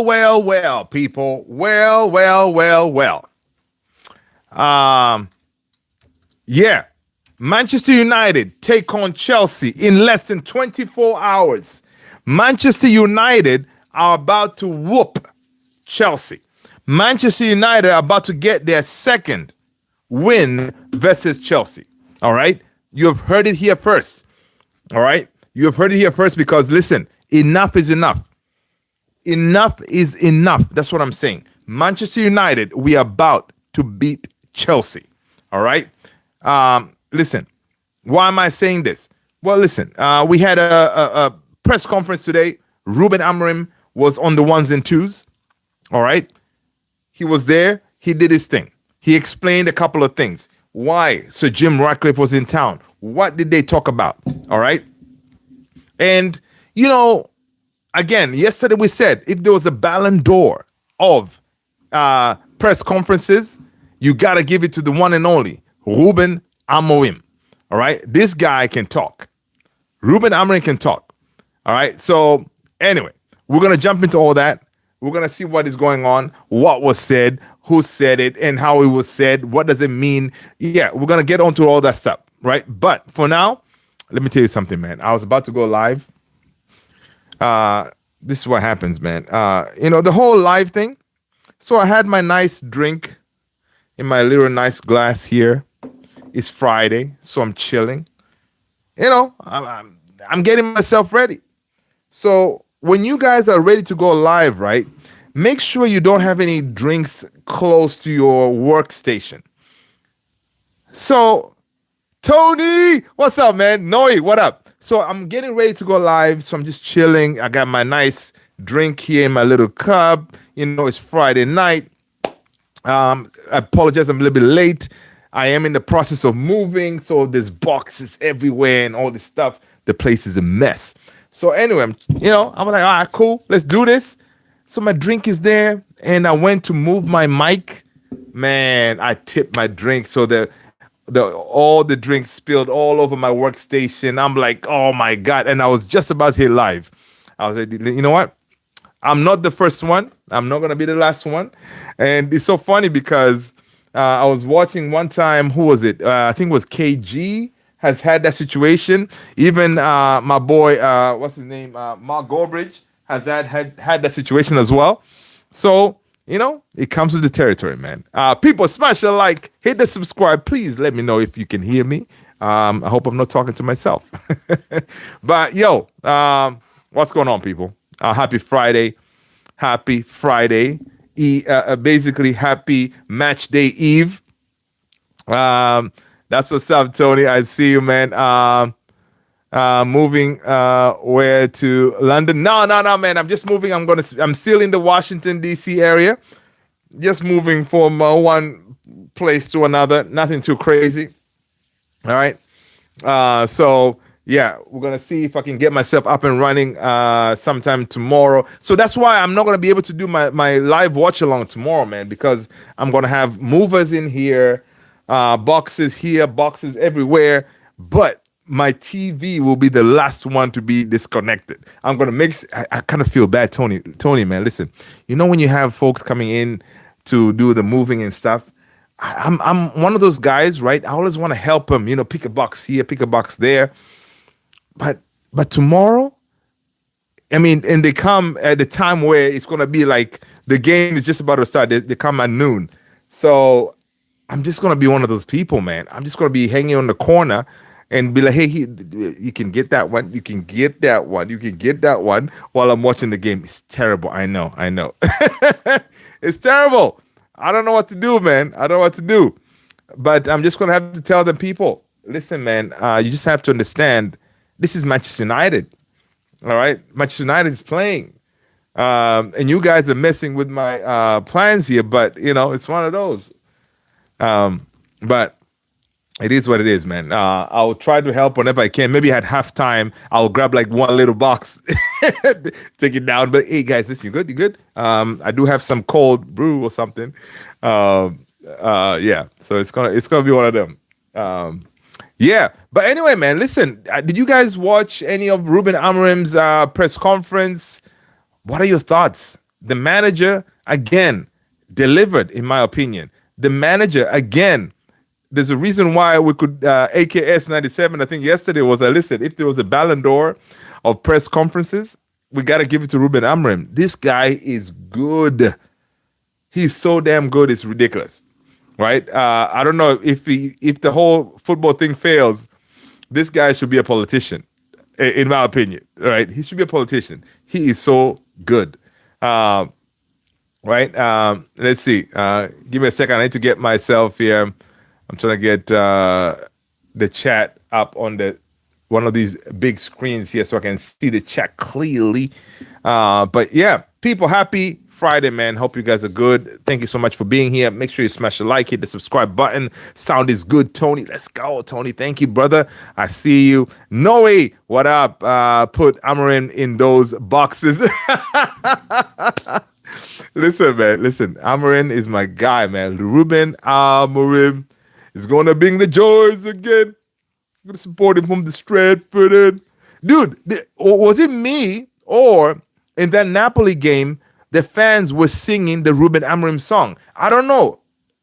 well, people. Well. Um, yeah. Manchester United take on Chelsea in less than 24 hours. Manchester United are about to whoop Chelsea. Manchester United are about to get their second win versus Chelsea. All right? You have heard it here first. All right? You have heard it here first because listen, enough is enough. Enough is enough. That's what I'm saying. Manchester United, we are about to beat Chelsea. All right? Listen, why am I saying this? Well, listen, we had a press conference today. Ruben Amarim was on the ones and twos. All right? He was there. He did his thing. He explained a couple of things. Why Sir Jim Ratcliffe was in town. What did they talk about? All right? And, again, yesterday we said if there was a Ballon d'Or of press conferences, you got to give it to the one and only Ruben Amarim. All right? This guy can talk. Ruben Amarim can talk. All right? So, anyway, we're going to jump into all that. We're going to see what is going on, what was said, who said it, and how it was said. What does it mean? Yeah, we're going to get onto all that stuff, right? But for now, let me tell you something, man. I was about to go live. This is what happens, man. The whole live thing. So I had my nice drink in my little nice glass here. It's Friday, so I'm chilling. I'm getting myself ready. So when you guys are ready to go live, right, make sure you don't have any drinks close to your workstation. So, Tony, what's up, man? Noi, what up? So I'm getting ready to go live. So I'm just chilling. I got my nice drink here in my little cup. It's Friday night. I apologize, I'm a little bit late. I am in the process of moving. So there's boxes everywhere and all this stuff. The place is a mess. So anyway, I'm like, all right, cool. Let's do this. So my drink is there. And I went to move my mic. Man, I tipped my drink. So all the drinks spilled all over my workstation. I'm like, oh my God. And I was just about to hit live. I was like, you know what? I'm not the first one. I'm not going to be the last one. And it's so funny because I was watching one time, who was it? I think it was KG has had that situation. Even my boy, what's his name? Mark Gorbridge has had that situation as well. So, it comes with the territory, man. People, smash the like, hit the subscribe. Please let me know if you can hear me. I hope I'm not talking to myself. But, what's going on, people? Happy Friday. Happy Friday. Basically, happy match day eve. That's what's up, Tony. I see you, man. Moving where to London? No, man. I'm just moving. I'm still in the Washington D.C. area. Just moving from one place to another. Nothing too crazy. All right. So yeah, we're gonna see if I can get myself up and running sometime tomorrow. So that's why I'm not gonna be able to do my live watch along tomorrow, man, because I'm gonna have movers in here. Boxes here, boxes everywhere, but my TV will be the last one to be disconnected. I'm gonna I kind of feel bad, Tony, man. Listen, when you have folks coming in to do the moving and stuff, I'm one of those guys, right? I always want to help them, pick a box here, pick a box there. But tomorrow, and they come at the time where it's gonna be like the game is just about to start. They come at noon, so I'm just going to be one of those people, man. I'm just going to be hanging on the corner and be like, hey, you can get that one. You can get that one. You can get that one while I'm watching the game. It's terrible. I know. It's terrible. I don't know what to do, man. I don't know what to do. But I'm just going to have to tell the people, listen, man, you just have to understand this is Manchester United. All right? Manchester United is playing. And you guys are messing with my plans here, but, it's one of those. But it is what it is, man. I'll try to help whenever I can. Maybe at halftime, I'll grab like one little box, take it down. But hey, guys, listen, you good? I do have some cold brew or something. Yeah. So it's gonna be one of them. Yeah. But anyway, man, listen. Did you guys watch any of Ruben Amarim's press conference? What are your thoughts? The manager, again, delivered, in my opinion. The manager, again, there's a reason why we could, AKS 97, I think yesterday was, listen, if there was a Ballon d'Or of press conferences, we got to give it to Ruben Amarim. This guy is good. He's so damn good, it's ridiculous, right? I don't know if the whole football thing fails, this guy should be a politician, in my opinion, right? He should be a politician. He is so good, right? Let's see. Give me a second. I need to get myself here. I'm trying to get the chat up on one of these big screens here so I can see the chat clearly. But yeah, people, happy Friday, man. Hope you guys are good. Thank you so much for being here. Make sure you smash the like, hit the subscribe button. Sound is good, Tony. Let's go, Tony. Thank you, brother. I see you. Noe, what up? Put Amarin in those boxes. Listen, man. Listen, Amarin is my guy, man. Ruben Amarim is going to bring the joys again. I'm going to support him from the Stratford end. Dude, was it me or in that Napoli game, the fans were singing the Ruben Amarim song? I don't know.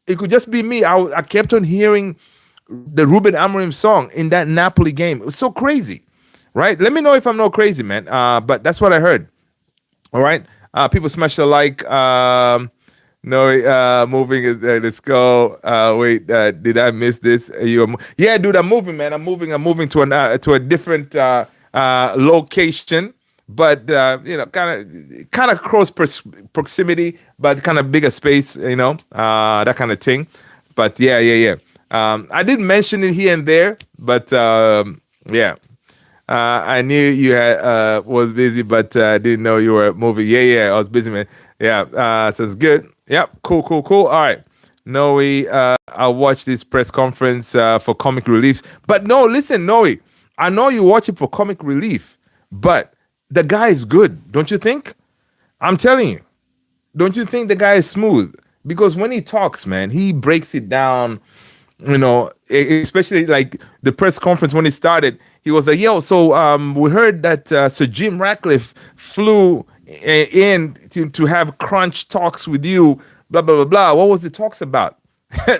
It could just be me. I kept on hearing the Ruben Amarim song in that Napoli game. It was so crazy, right? Let me know if I'm not crazy, man. But that's what I heard. All right. People smash the like. Moving. Let's go. Wait, did I miss this? Yeah, dude, I'm moving, man. I'm moving to a different location. But kind of close proximity, but kind of bigger space, that kind of thing. But yeah. I did mention it here and there, but I knew you had was busy, but didn't know you were moving. Yeah, I was busy, man. Yeah, so it's good. Yep, cool. All right, Noe, I'll watch this press conference for comic relief. But no, listen, Noe, I know you watch it for comic relief, but the guy is good, don't you think? I'm telling you. Don't you think the guy is smooth? Because when he talks, man, he breaks it down, especially like the press conference when it started. He was like, yo, so we heard that Sir Jim Ratcliffe flew in to have crunch talks with you, blah, blah, blah, blah. What was the talks about?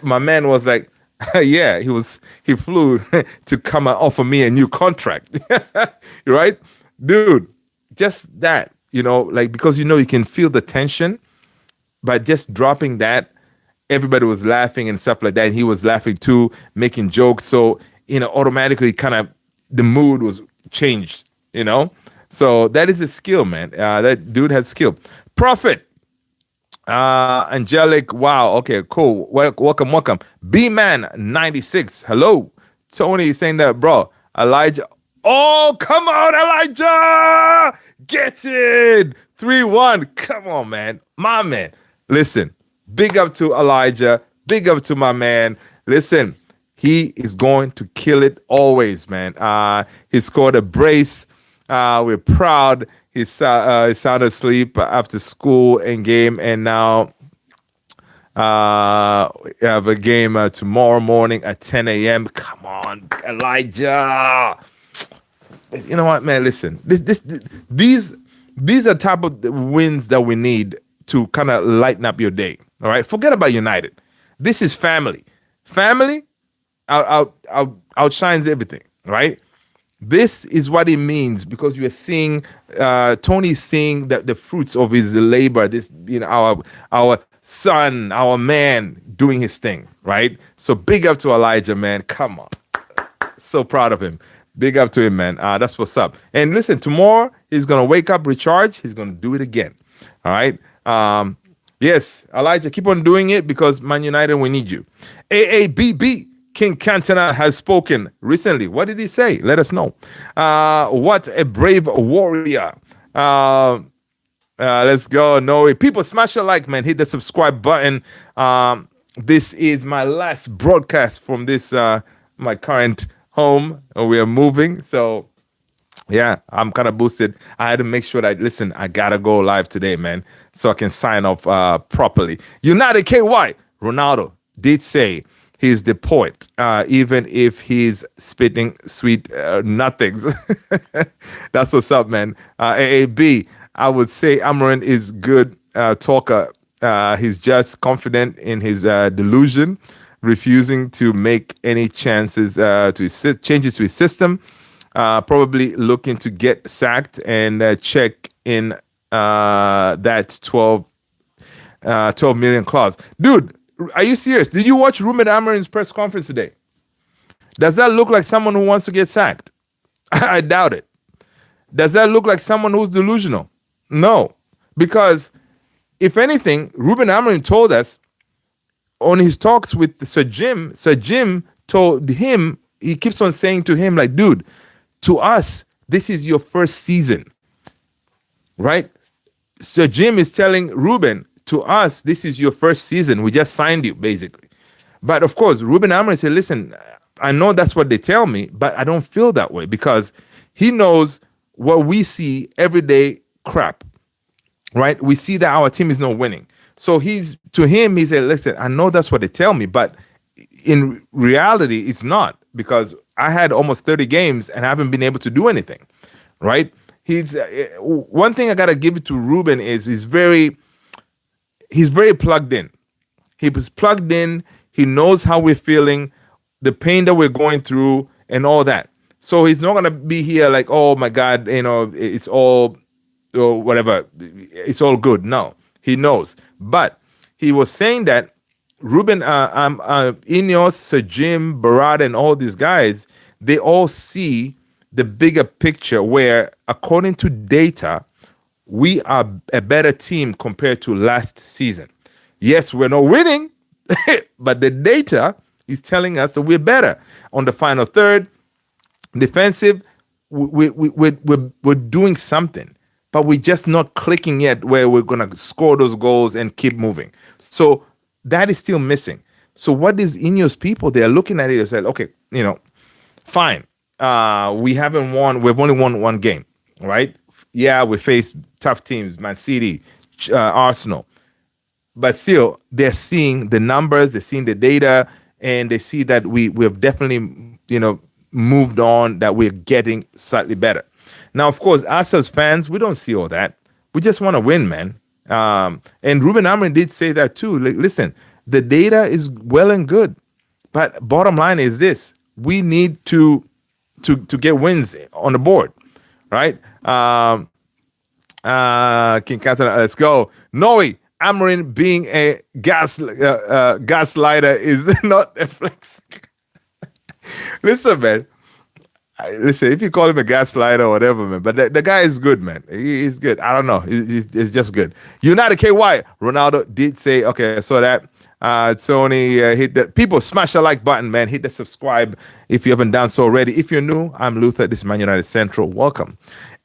My man was like, yeah, he flew to come and offer me a new contract. Right? Dude. Just that, because you can feel the tension, but just dropping that, everybody was laughing and stuff like that. And he was laughing too, making jokes. So, automatically kind of the mood was changed, So that is a skill, man. That dude has skill. Prophet, Angelic, wow. Okay, cool. Welcome. B-Man 96. Hello. Tony is saying that, bro. Elijah. Oh, come on, Elijah! Get it! 3-1. Come on, man. My man. Listen, big up to Elijah. Big up to my man. Listen, he is going to kill it always, man. He scored a brace. We're proud. He's sound asleep after school and game, and now we have a game tomorrow morning at 10 a.m. Come on, Elijah. You know what, man? Listen, these are type of wins that we need to kind of lighten up your day. All right, forget about United. This is family. Family outshines everything. Right? This is what it means, because you are seeing Tony's seeing the fruits of his labor. This, our son, our man, doing his thing. Right? So big up to Elijah, man. Come on, so proud of him. Big up to him, man. That's what's up. And listen, tomorrow he's going to wake up, recharge. He's going to do it again. All right? Yes, Elijah, keep on doing it, because Man United, we need you. AABB, King Cantona has spoken recently. What did he say? Let us know. What a brave warrior. Let's go. No, people smash a like, man. Hit the subscribe button. This is my last broadcast from this, my current home. We are moving, so yeah, I'm kind of boosted. I had to make sure that, listen, I gotta go live today, man, so I can sign off properly. United KY, Ronaldo did say he's the poet, even if he's spitting sweet nothings. That's what's up, man. AAB, I would say Amarin is good. talker. He's just confident in his delusion, refusing to make any changes to his system. Probably looking to get sacked and check in that 12 million clause. Dude, are you serious? Did you watch Ruben Amarim's press conference today? Does that look like someone who wants to get sacked? I doubt it. Does that look like someone who's delusional? No. Because if anything, Ruben Amarim told us on his talks with Sir Jim told him, he keeps on saying to him, like, dude, to us, this is your first season, right? Sir Jim is telling Ruben, to us, this is your first season. We just signed you, basically. But of course, Ruben Amarim said, listen, I know that's what they tell me, but I don't feel that way, because he knows what we see every day, crap, right? We see that our team is not winning. So he said, listen, I know that's what they tell me, but in reality, it's not, because I had almost 30 games and I haven't been able to do anything, right? One thing I got to give it to Ruben is he's very plugged in. He was plugged in. He knows how we're feeling, the pain that we're going through and all that. So he's not going to be here like, oh my God, it's all, or whatever. It's all good. No, he knows. But he was saying that Ruben, Ineos, Sir Jim, Barada, and all these guys, they all see the bigger picture where, according to data, we are a better team compared to last season. Yes, we're not winning, but the data is telling us that we're better. On the final third, defensive, we're doing something, but we're just not clicking yet where we're going to score those goals and keep moving. So that is still missing. So what is Ineos people? They're looking at it and said, okay, fine. We haven't won. We've only won one game, right? Yeah, we faced tough teams, Man City, Arsenal. But still, they're seeing the numbers, they're seeing the data, and they see that we've definitely, moved on, that we're getting slightly better. Now, of course, us as fans, we don't see all that. We just want to win, man. And Ruben Amarim did say that too. Like, listen, the data is well and good, but bottom line is this: we need to get wins on the board, right? King Catherine, let's go. Noe, Amarim being a gaslighter is not a flex. Listen, man. Listen, if you call him a gaslighter or whatever, man, but the guy is good, man. He's good. I don't know. He's just good. United KY. Ronaldo did say, okay, I saw that. Tony hit the people smash the like button, man. Hit the subscribe if you haven't done so already. If you're new, I'm Luther. This is Man United Central. Welcome.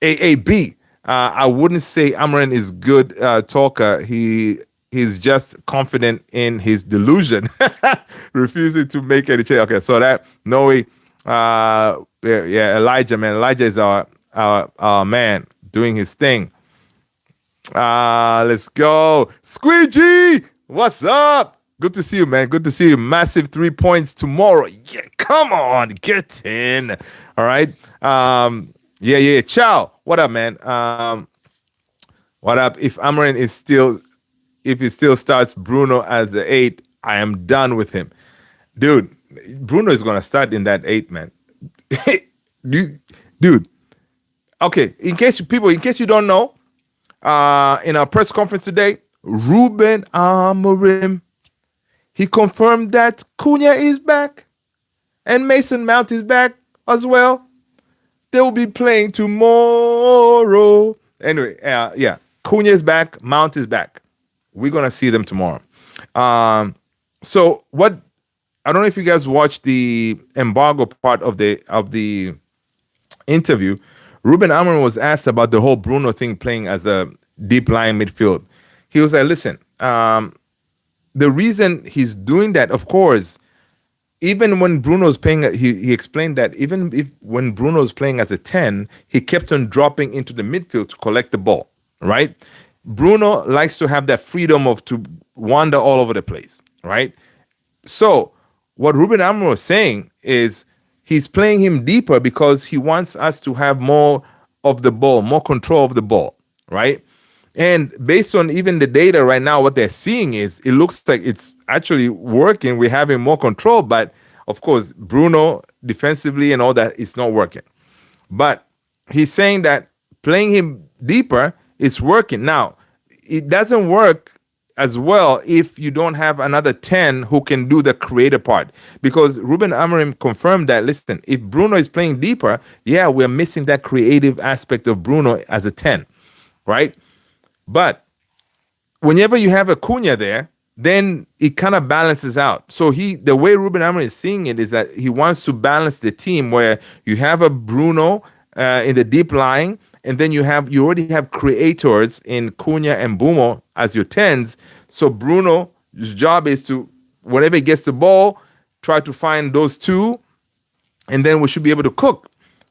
AAB. I wouldn't say Amarim is good talker. He's just confident in his delusion, refusing to make any change. Okay, so that Noe, Elijah, man. Elijah is our man doing his thing. Let's go, Squeegee. What's up? Good to see you, man. Good to see you. Massive 3 points tomorrow. Yeah, come on, get in. All right. Yeah. Ciao. What up, man? What up? If Amarim if he still starts Bruno as the 8, I am done with him. Dude, Bruno is gonna start in that 8, man. Dude. Okay, in case you don't know, in our press conference today, Ruben Amarim, he confirmed that Cunha is back and Mason Mount is back as well. They will be playing tomorrow. Anyway, yeah, Cunha is back, Mount is back. We're gonna see them tomorrow. So what? I don't know if you guys watched the embargo part of the interview. Ruben Amarim was asked about the whole Bruno thing, playing as a deep lying midfield. He was like, listen, the reason he's doing that, of course, even when Bruno's playing, he explained that even when Bruno's playing as a 10, he kept on dropping into the midfield to collect the ball, right? Bruno likes to have that freedom to wander all over the place, right? So what Ruben Amarim was saying is he's playing him deeper because he wants us to have more of the ball, more control of the ball, right? And based on even the data right now, what they're seeing is it looks like it's actually working. We're having more control, but of course, Bruno defensively and all that, it's not working. But he's saying that playing him deeper is working. Now, it doesn't work as well if you don't have another 10 who can do the creative part. Because Ruben Amarim confirmed that, listen, if Bruno is playing deeper, yeah, we're missing that creative aspect of Bruno as a 10, right? But whenever you have a Cunha there, then it kind of balances out. So the way Ruben Amarim is seeing it is that he wants to balance the team where you have a Bruno in the deep line, and then you already have creators in Cunha and Bumo as your 10s. So Bruno's job is to, whenever he gets the ball, try to find those two, and then we should be able to cook,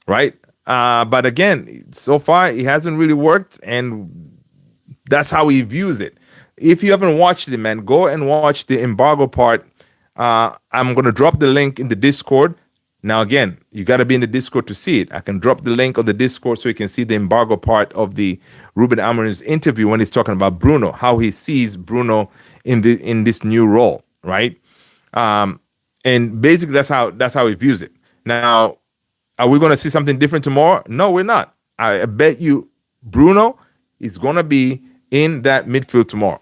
right? But again, so far it hasn't really worked, and that's how he views it. If you haven't watched it, man, go and watch the embargo part. I'm going to drop the link in the Discord. Now, again, you got to be in the Discord to see it. I can drop the link on the Discord so you can see the embargo part of the Ruben Amarim's interview when he's talking about Bruno, how he sees Bruno in this new role, right? And basically, that's how he views it. Now, are we going to see something different tomorrow? No, we're not. I bet you Bruno is going to be in that midfield tomorrow,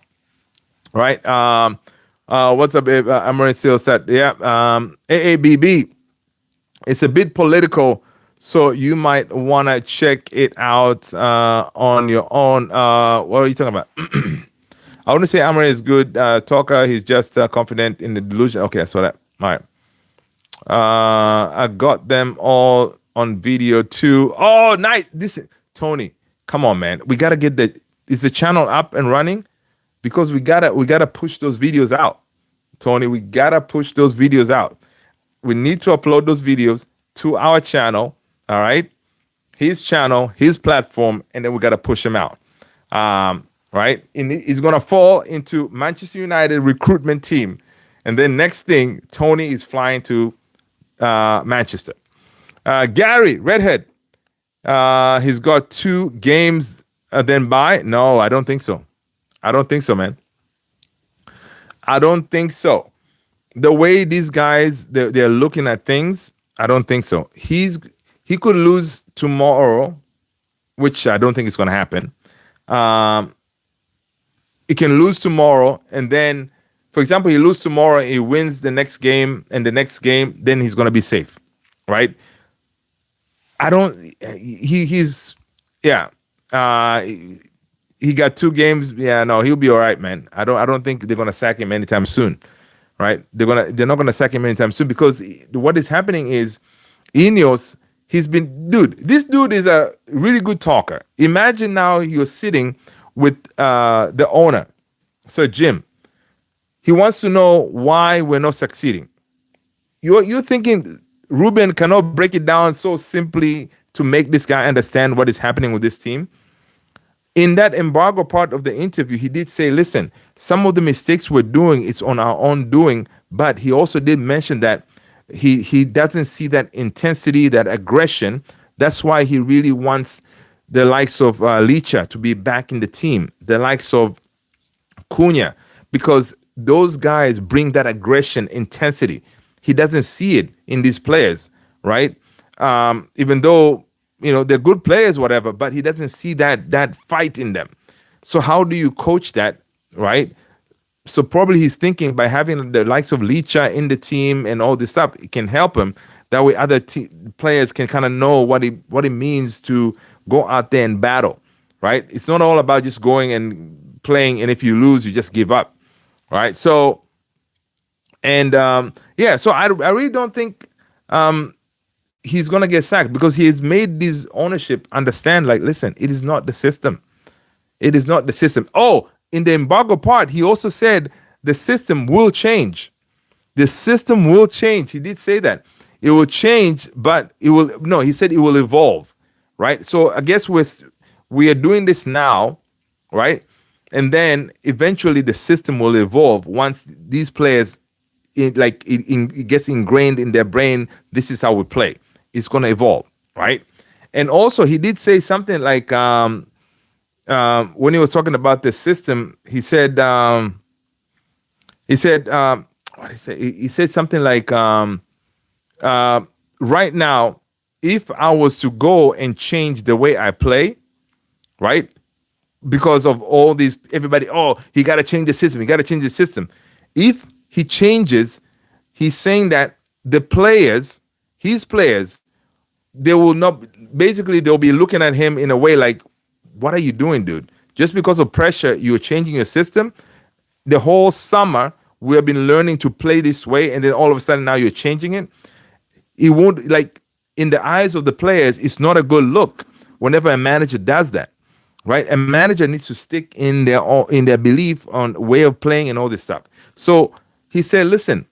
right? What's up, Amarin still said, yeah, AABB. It's a bit political, so you might want to check it out on your own. What are you talking about? I want to say Amarin is good talker. He's just confident in the delusion. Okay, I saw that. All right. I got them all on video too. Oh, nice. Listen, Tony, come on, man. We got to get is the channel up and running? Because we gotta push those videos out. Tony, we gotta push those videos out. We need to upload those videos to our channel, all right? His channel, his platform, and then we got to push him out, right? And he's going to fall into Manchester United recruitment team. And then next thing, Tony is flying to Manchester. Gary, Redhead, he's got 2 games then bye. No, I don't think so. I don't think so, man. I don't think so. The way these guys they're looking at things, I don't think so. He could lose tomorrow, which I don't think is going to happen. He can lose tomorrow, and then, for example, he loses tomorrow, he wins the next game, and the next game, then he's going to be safe, right? He's he got 2 games. Yeah, no, he'll be all right, man. I don't think they're going to sack him anytime soon. Right? They're not gonna sack him anytime soon, because what is happening is Ineos, this dude is a really good talker. Imagine now you're sitting with the owner, Sir Jim. He wants to know why we're not succeeding. You're thinking Ruben cannot break it down so simply to make this guy understand what is happening with this team? In that embargo part of the interview, he did say, listen, some of the mistakes we're doing is on our own doing, but he also did mention that he doesn't see that intensity, that aggression. That's why he really wants the likes of Licha to be back in the team, the likes of Cunha, because those guys bring that aggression, intensity. He doesn't see it in these players, right? Even though, they're good players, whatever, but he doesn't see that fight in them. So how do you coach that, right? So probably he's thinking by having the likes of Licha in the team and all this stuff, it can help him. That way other players can kind of know what it means to go out there and battle, right? It's not all about just going and playing, and if you lose, you just give up, right? So, and so I really don't think he's going to get sacked, because he has made this ownership understand, like, listen, it is not the system. It is not the system. Oh, in the embargo part, he also said the system will change. The system will change. He did say that. It will change, but he said it will evolve, right? So I guess we are doing this now, right? And then eventually the system will evolve once these players, it gets ingrained in their brain, this is how we play. It's going to evolve, right? And also he did say something like, when he was talking about the system, he said, what did he say? He said something like, uh, right now, if I was to go and change the way I play, right? Because of all these, everybody, oh, he got to change the system. He got to change the system. If he changes, he's saying that the players, his players, they will not, basically, they'll be looking at him in a way like, what are you doing, dude? Just because of pressure, you're changing your system. The whole summer, we have been learning to play this way, and then all of a sudden now you're changing it. It won't, like, in the eyes of the players, it's not a good look whenever a manager does that, right? A manager needs to stick in their belief on way of playing and all this stuff. So he said, listen,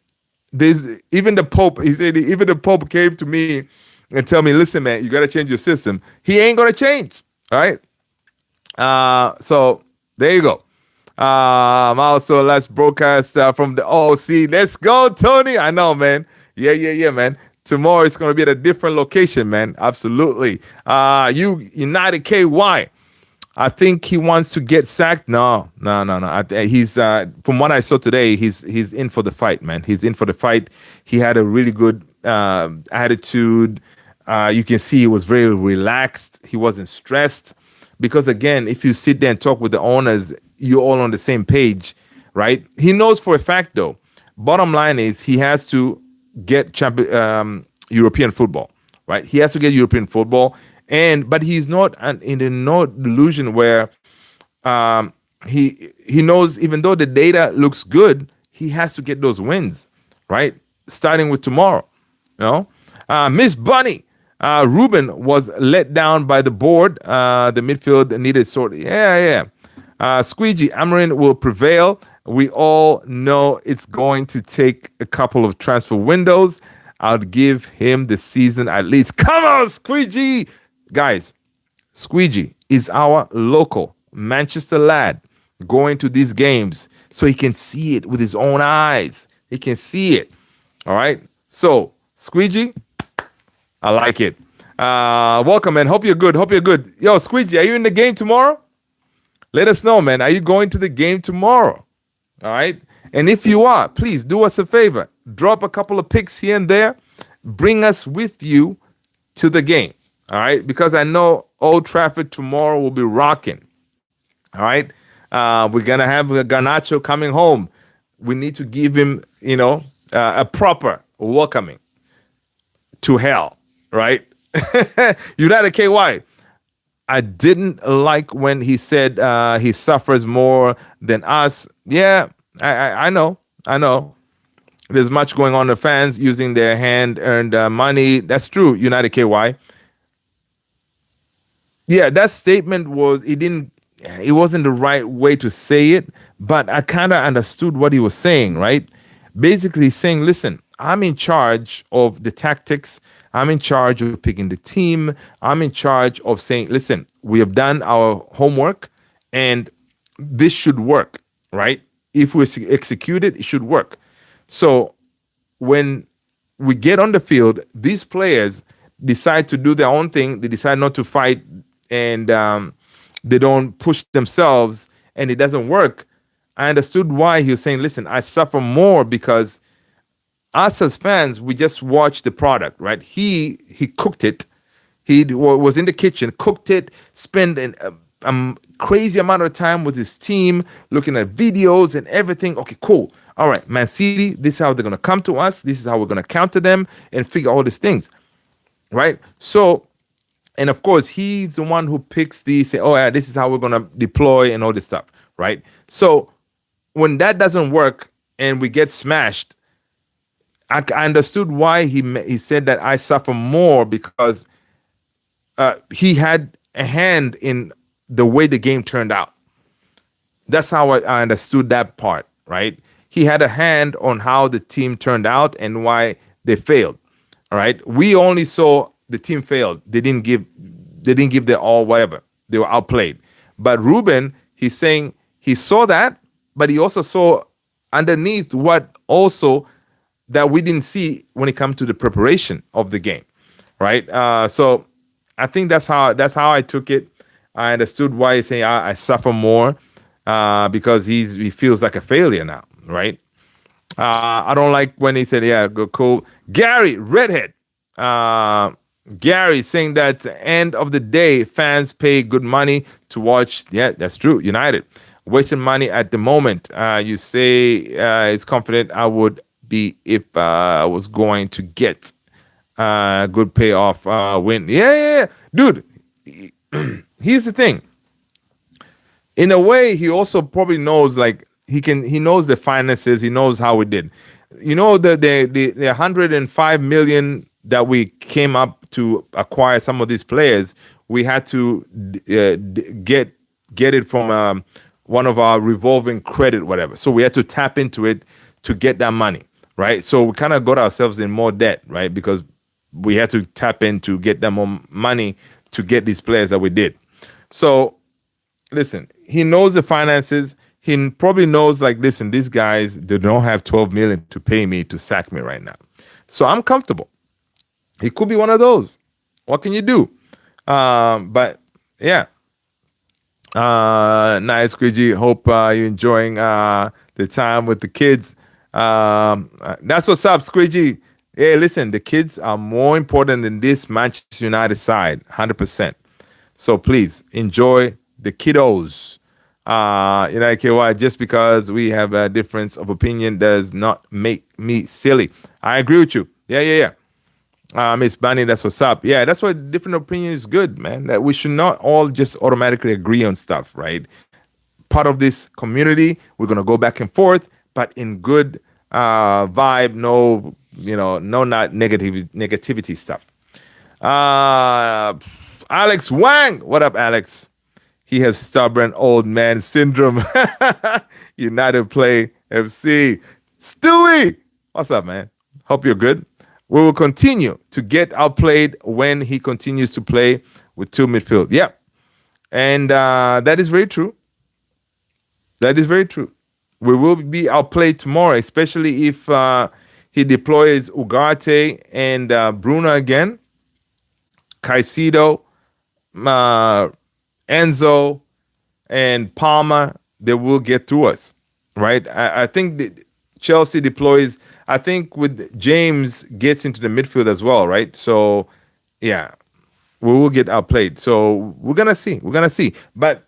there's even the Pope. He said even the Pope came to me and tell me, listen, man, you got to change your system. He ain't gonna change, all right? So there you go. Also, let's broadcast from the OC. Let's go, Tony. I know, man. Yeah, man. Tomorrow it's going to be at a different location, man. Absolutely. United KY. I think he wants to get sacked. No. He's from what I saw today, he's in for the fight, man. He's in for the fight. He had a really good attitude. You can see he was very relaxed. He wasn't stressed. Because again, if you sit there and talk with the owners, you're all on the same page, right? He knows for a fact, though. Bottom line is he has to get European football, right? He has to get European football, but he's not in no delusion where he knows, even though the data looks good, he has to get those wins, right? Starting with tomorrow, you know. Miss Bunny. Ruben was let down by the board. The midfield needed sort. Yeah. Squeegee Amarin will prevail. We all know it's going to take a couple of transfer windows. I'll give him the season at least. Come on, Squeegee! Guys, Squeegee is our local Manchester lad going to these games so he can see it with his own eyes. He can see it. All right? So, Squeegee, I like it. Welcome, man. Hope you're good. Yo, Squeegee, are you in the game tomorrow? Let us know, man. Are you going to the game tomorrow? All right. And if you are, please do us a favor. Drop a couple of pics here and there. Bring us with you to the game. All right. Because I know Old Trafford tomorrow will be rocking. All right. We're going to have Garnacho coming home. We need to give him, a proper welcoming to hell. Right. United KY. I didn't like when he said he suffers more than us. Yeah, I know. There's much going on. The fans using their hand-earned money. That's true, United KY. Yeah, that statement it wasn't the right way to say it, but I kind of understood what he was saying, right? Basically saying, listen, I'm in charge of the tactics. I'm in charge of picking the team. I'm in charge of saying, listen, we have done our homework and this should work, right? If we execute it, it should work. So when we get on the field, these players decide to do their own thing. They decide not to fight and they don't push themselves and it doesn't work. I understood why he was saying, listen, I suffer more because us as fans, we just watch the product, right? He cooked it. He was in the kitchen, cooked it, spent a crazy amount of time with his team, looking at videos and everything. Okay, cool. All right, Man City, this is how they're going to come to us. This is how we're going to counter them and figure all these things, right? So, and of course, he's the one who picks these, say, oh, yeah, this is how we're going to deploy and all this stuff, right? So when that doesn't work and we get smashed, I understood why he said that I suffer more because he had a hand in the way the game turned out. That's how I understood that part, right? He had a hand on how the team turned out and why they failed. All right. We only saw the team failed. They didn't give their all, whatever. They were outplayed. But Ruben, he's saying he saw that, but he also saw underneath what also that we didn't see when it comes to the preparation of the game, right? So I think that's how I took it. I understood why he's saying I suffer more because he feels like a failure now, right? I don't like when he said, yeah, go cool. Gary, redhead. Gary saying that at the end of the day, fans pay good money to watch. Yeah, that's true. United. Wasting money at the moment. You say it's confident I would be if I was going to get good payoff win. Yeah. Dude, here's the thing. In a way, he also probably knows he knows the finances, he knows how we did. You know, the 105 million that we came up to acquire some of these players, we had to get it from one of our revolving credit, whatever. So we had to tap into it to get that money, right? So we kind of got ourselves in more debt, right? Because we had to tap in to get them more money to get these players that we did. So listen, he knows the finances. He probably knows, listen, these guys, they don't have 12 million to pay me to sack me right now. So I'm comfortable. He could be one of those. What can you do? But yeah. Nice, Squidgy. Hope you're enjoying the time with the kids. That's what's up, Squidgy. Hey, listen, the kids are more important than this Manchester United side, 100%. So please enjoy the kiddos. Just because we have a difference of opinion does not make me silly. I agree with you. Yeah. Miss Bunny, that's what's up. Yeah, that's why different opinion is good, man. That we should not all just automatically agree on stuff, right? Part of this community, we're gonna go back and forth, but in good vibe, no not negativity stuff. Alex Wang, what up, Alex? He has stubborn old man syndrome. United play FC. Stewie, what's up, man? Hope you're good. We will continue to get outplayed when he continues to play with two midfield. Yep. And that is very true. That is very true. We will be outplayed tomorrow, especially if he deploys Ugarte and Bruno again, Caicedo, Enzo, and Palmer. They will get through us, right? I think Chelsea deploys. I think with James gets into the midfield as well, right? So, yeah, we will get outplayed. So we're gonna see. But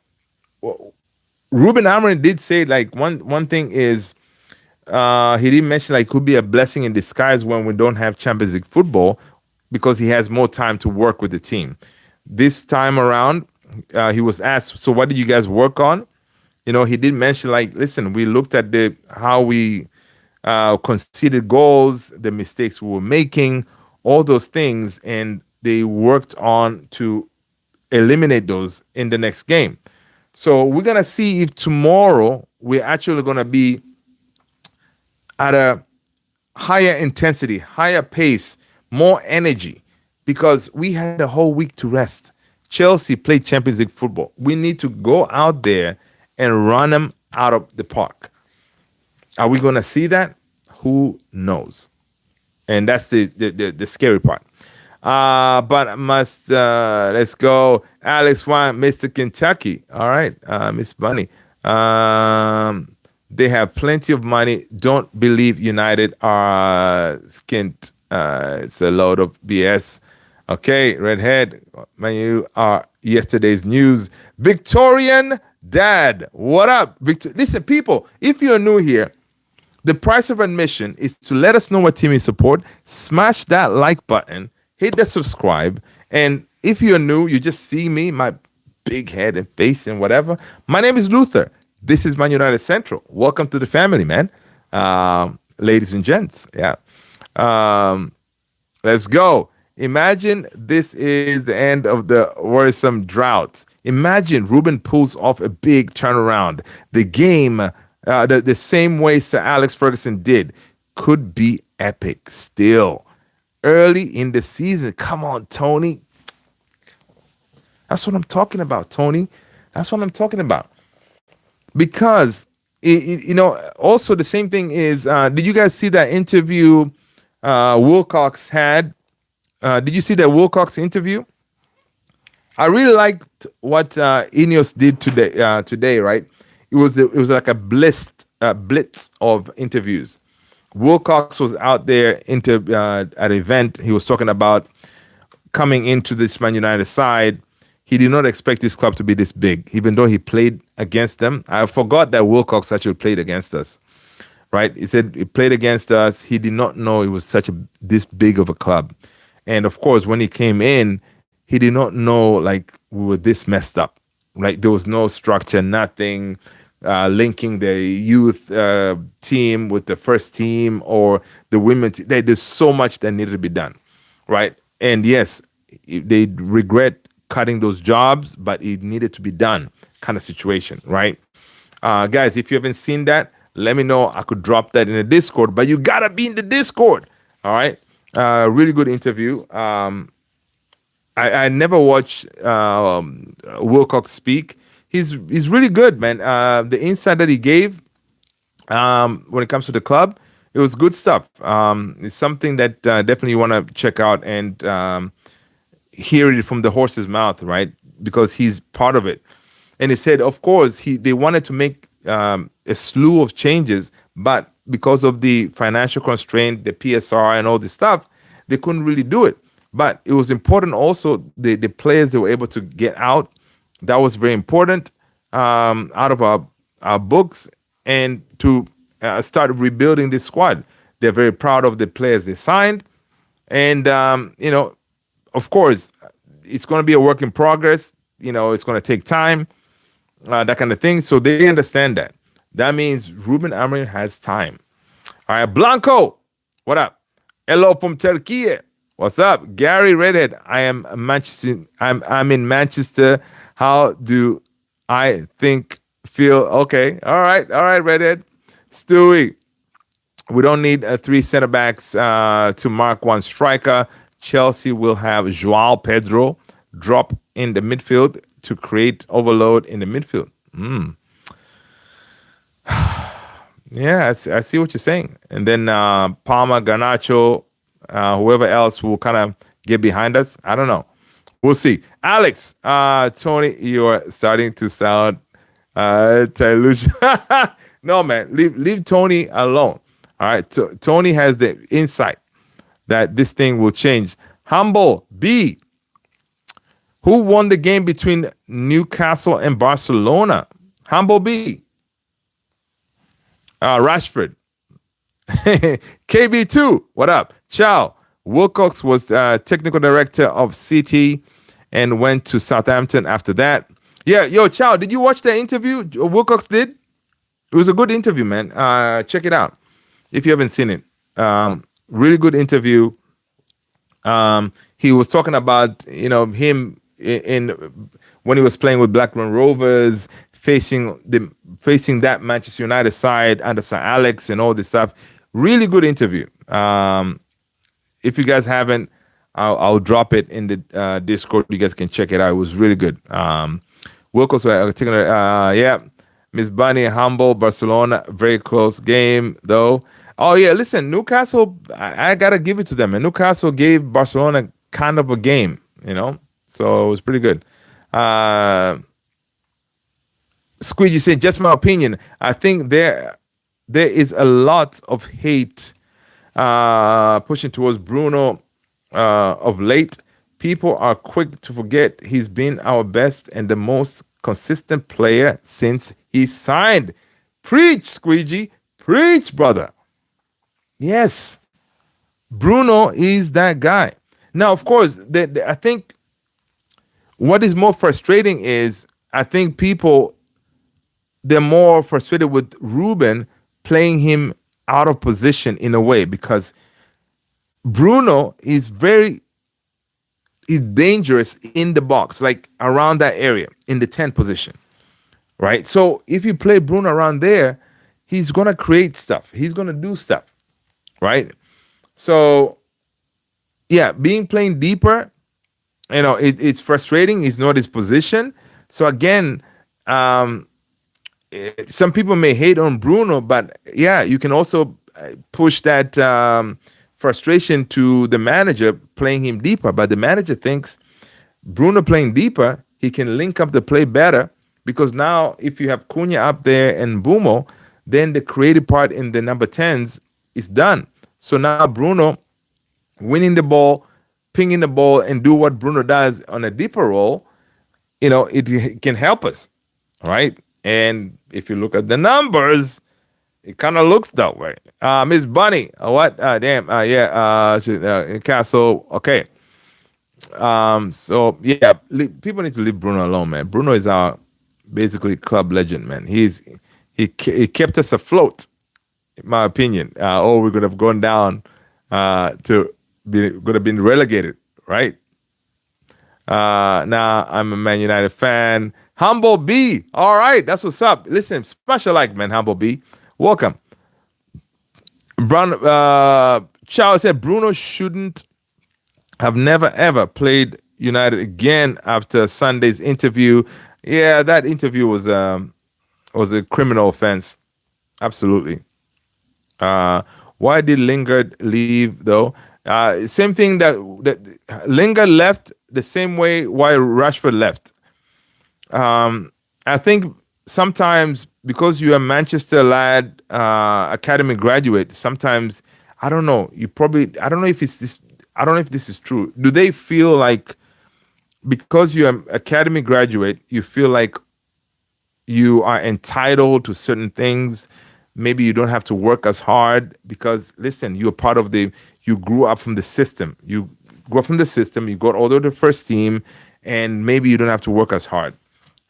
Ruben Amarim did say one thing is he didn't mention it could be a blessing in disguise when we don't have Champions League football because he has more time to work with the team. This time around, he was asked, so what did you guys work on? He did mention listen, we looked at how we conceded goals, the mistakes we were making, all those things, and they worked on to eliminate those in the next game. So we're going to see if tomorrow we're actually going to be at a higher intensity, higher pace, more energy, because we had a whole week to rest. Chelsea played Champions League football. We need to go out there and run them out of the park. Are we going to see that? Who knows? And that's the scary part. But let's go. Alex Wine, Mr. Kentucky. All right, Miss Bunny. They have plenty of money. Don't believe United are skint. It's a load of BS. Okay, Redhead. Man, you are yesterday's news. Victorian Dad. What up? Listen, people, if you're new here, the price of admission is to let us know what team you support. Smash that like button. Hit the subscribe. And if you're new, you just see me, my big head and face and whatever. My name is Luther. This is Man United Central. Welcome to the family, man. Ladies and gents. Yeah. Let's go. Imagine this is the end of the worrisome drought. Imagine Ruben pulls off a big turnaround. The game, the same way Sir Alex Ferguson did, could be epic still. Early in the season. Come on, Tony. That's what I'm talking about, Tony. That's what I'm talking about. Because, also the same thing is, did you guys see that interview Wilcox had? Did you see that Wilcox interview? I really liked what Ineos did today. Today, right? It was like a blitz of interviews. Wilcox was out there at an event. He was talking about coming into this Man United side. He did not expect this club to be this big, even though he played against them. I forgot that Wilcox actually played against us, right? He said he played against us. He did not know it was this big of a club. And of course, when he came in, he did not know like we were this messed up. Like there was no structure, nothing linking the youth team with the first team or the women. There's so much that needed to be done, right? And yes, they regret cutting those jobs, but it needed to be done, kind of situation, right? Guys, if you haven't seen that, let me know. I could drop that in the Discord, but you gotta be in the Discord. All right. Really good interview. I never watched Wilcox speak. He's really good, man. The insight that he gave when it comes to the club, it was good stuff. It's something that definitely you want to check out and hear it from the horse's mouth, right? Because he's part of it. And he said, of course, they wanted to make a slew of changes, but because of the financial constraint, the PSR and all this stuff, they couldn't really do it. But it was important also the players that were able to get out. That was very important out of our books and to start rebuilding this squad. They're very proud of the players they signed. And, of course, it's going to be a work in progress. It's going to take time, that kind of thing. So they understand that. That means Ruben Amarim has time. All right, Blanco, what up? Hello from Turkey. What's up, Gary Redhead? I'm in Manchester. How do I feel? Okay, all right, Redhead. Stewie, we don't need 3 center backs to mark one striker. Chelsea will have Joao Pedro drop in the midfield to create overload in the midfield. Yeah, I see what you're saying. And then Palmer, Garnacho, whoever else will kind of get behind us. I don't know. We'll see. Alex, Tony, you're starting to sound delusional. No, man, leave Tony alone. All right, Tony has the insight that this thing will change. Humble B, who won the game between Newcastle and Barcelona? Humble B. Rashford. KB2, what up? Ciao. Wilcox was technical director of City and went to Southampton after that. Yeah, yo, Ciao, did you watch the interview Wilcox did? It was a good interview, man. Check it out if you haven't seen it. Really good interview. He was talking about, him in when he was playing with Blackburn Rovers, facing that Manchester United side under Sir Alex and all this stuff. Really good interview. If you guys haven't, I'll drop it in the Discord. You guys can check it out. It was really good. Wilcox, yeah. Miss Bunny, humble. Barcelona, very close game though. Oh yeah, listen, Newcastle, I gotta give it to them. And Newcastle gave Barcelona kind of a game, so it was pretty good. Squeegee said, just my opinion. I think there is a lot of hate pushing towards Bruno of late. People are quick to forget he's been our best and the most consistent player since he signed. Preach, Squeegee. Preach, brother. Yes. Bruno is that guy. Now, of course, I think what is more frustrating is I think people, they're more frustrated with Ruben playing him out of position in a way because Bruno is dangerous in the box, like around that area in the 10 position, right? So if you play Bruno around there, he's going to create stuff. He's going to do stuff, right? So, yeah, playing deeper, it's frustrating. He's not his position. So again, some people may hate on Bruno, but yeah, you can also push that frustration to the manager playing him deeper. But the manager thinks Bruno playing deeper, he can link up the play better because now if you have Cunha up there and Bumo, then the creative part in the number 10s is done. So now Bruno winning the ball, pinging the ball, and do what Bruno does on a deeper role, it can help us, right? And if you look at the numbers, it kind of looks that way. Miss Bunny, what? Damn, yeah, Castle. Okay. So yeah, people need to leave Bruno alone, man. Bruno is our basically club legend, man. He kept us afloat, in my opinion. Or we could have gone down could have been relegated, right? Now I'm a Man United fan. Humble B, all right, that's what's up. Listen, special like, man. Humble B, welcome. Charles said Bruno shouldn't have never ever played United again after Sunday's interview. Yeah, that interview was a criminal offense. Absolutely. Why did Lingard leave though? Same thing that Lingard left the same way why Rashford left. I think sometimes because you're a Manchester lad, academy graduate, sometimes I don't know. I don't know if this is true. Do they feel like because you're an academy graduate, you feel like you are entitled to certain things? Maybe you don't have to work as hard because, listen, you're part of you grew up from the system. You grew up from the system. You got all the first team, and maybe you don't have to work as hard,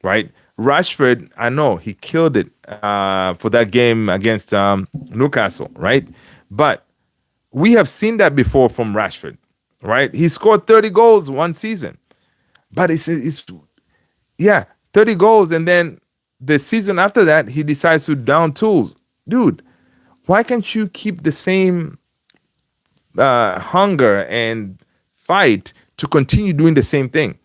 right? Rashford, I know he killed it for that game against Newcastle, right? But we have seen that before from Rashford, right? He scored 30 goals one season, but it's 30 goals, and then the season after that he decides to down tools. Dude, why can't you keep the same hunger and fight to continue doing the same thing,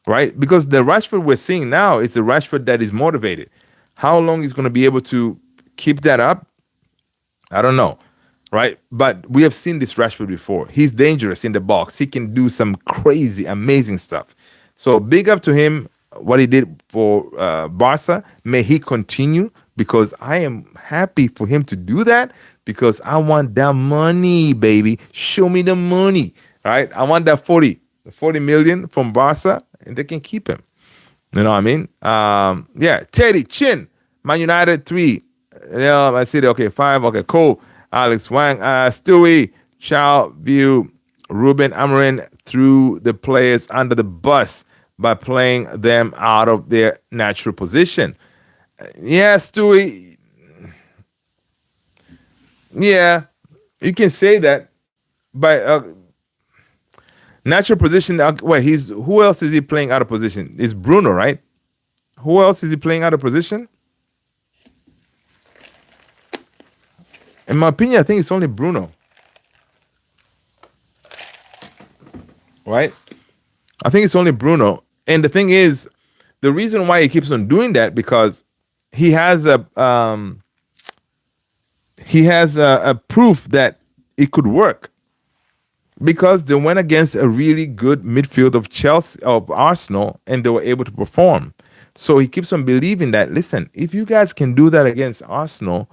right? Because the Rashford we're seeing now is the Rashford that is motivated. How long he's going to be able to keep that up, I don't know, right? But we have seen this Rashford before. He's dangerous in the box. He can do some crazy, amazing stuff. So big up to him, what he did for Barca. May he continue, because I am happy for him to do that, because I want that money, baby. Show me the money, right? I want that 40 million from Barca, and they can keep him. You know what I mean? Yeah, Teddy, Chin, Man United 3. Yeah, I see. Okay, 5. Okay, cool. Alex Wang, Stewie, Chow View, Ruben Amarim threw the players under the bus by playing them out of their natural position. Yeah, Stewie. Yeah, you can say that, but natural position. Who else is he playing out of position? It's Bruno, right? Who else is he playing out of position? In my opinion, I think it's only Bruno, right? I think it's only Bruno. And the thing is, the reason why he keeps on doing that, because he has a proof that it could work, because they went against a really good midfield of Arsenal, and they were able to perform. So he keeps on believing that, listen, if you guys can do that against Arsenal,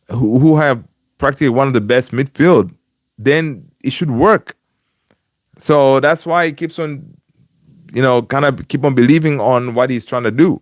who have practically one of the best midfield, then it should work. So that's why he keeps on, kind of keep on believing on what he's trying to do.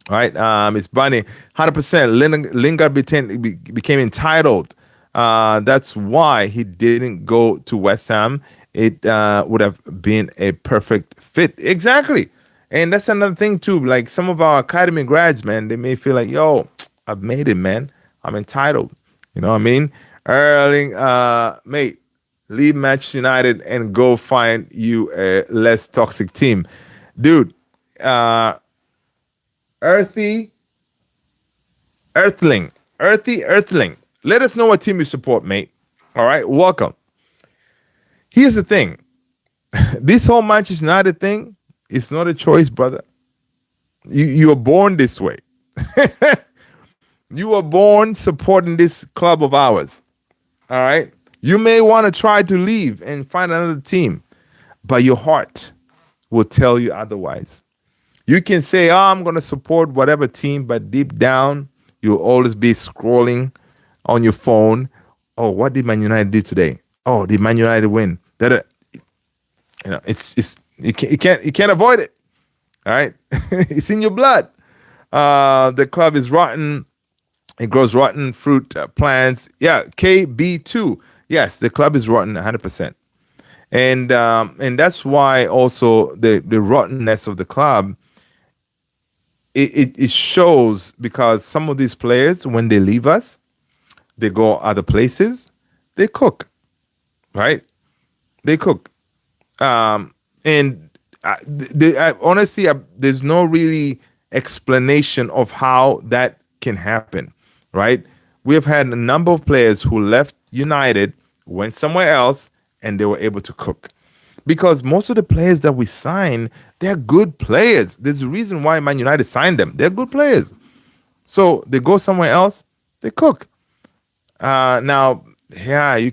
All right, it's Bunny, 100%. Lingard became entitled. That's why he didn't go to West Ham. It would have been a perfect fit. Exactly. And that's another thing too. Like some of our academy grads, man, they may feel like, yo, I've made it, man. I'm entitled. You know what I mean? Erling, mate, leave Manchester United and go find you a less toxic team. Dude, Earthling. Let us know what team you support, mate. All right, welcome. Here's the thing. This whole Manchester United thing, it's not a choice, brother. You were born this way. You were born supporting this club of ours. All right? You may want to try to leave and find another team, but your heart will tell you otherwise. You can say, "Oh, I'm going to support whatever team," but deep down, you'll always be scrolling on your phone. Oh, what did Man United do today? Oh, did Man United win? It's you can't avoid it. All right, it's in your blood. The club is rotten. It grows rotten fruit plants. Yeah, KB2. Yes, the club is rotten 100%. And that's why also the rottenness of the club, it shows, because some of these players, when they leave us, they go other places, they cook, right? They cook. And honestly, there's no really explanation of how that can happen, right? We have had a number of players who left United, went somewhere else, and they were able to cook. Because most of the players that we sign, they're good players. There's a reason why Man United signed them. They're good players. So they go somewhere else, they cook. Now, yeah,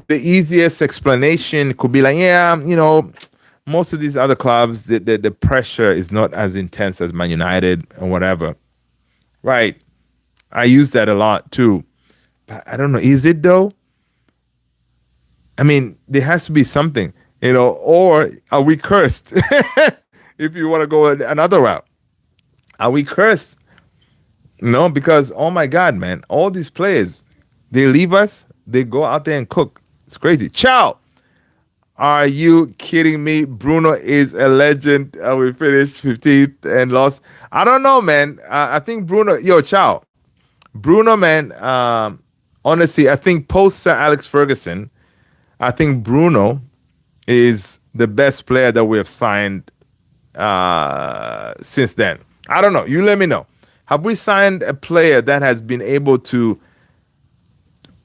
the easiest explanation could be like, yeah, most of these other clubs, the pressure is not as intense as Man United and whatever. Right. I use that a lot too. But I don't know. Is it though? I mean, there has to be something, or are we cursed? If you want to go another route, are we cursed? No, because, oh my God, man, all these players, they leave us, they go out there and cook. It's crazy. Ciao. Are you kidding me? Bruno is a legend. We finished 15th and lost. I don't know, man. I think Bruno, ciao. Bruno, man, honestly, I think post Sir Alex Ferguson, I think Bruno is the best player that we have signed since then. I don't know. You let me know. Have we signed a player that has been able to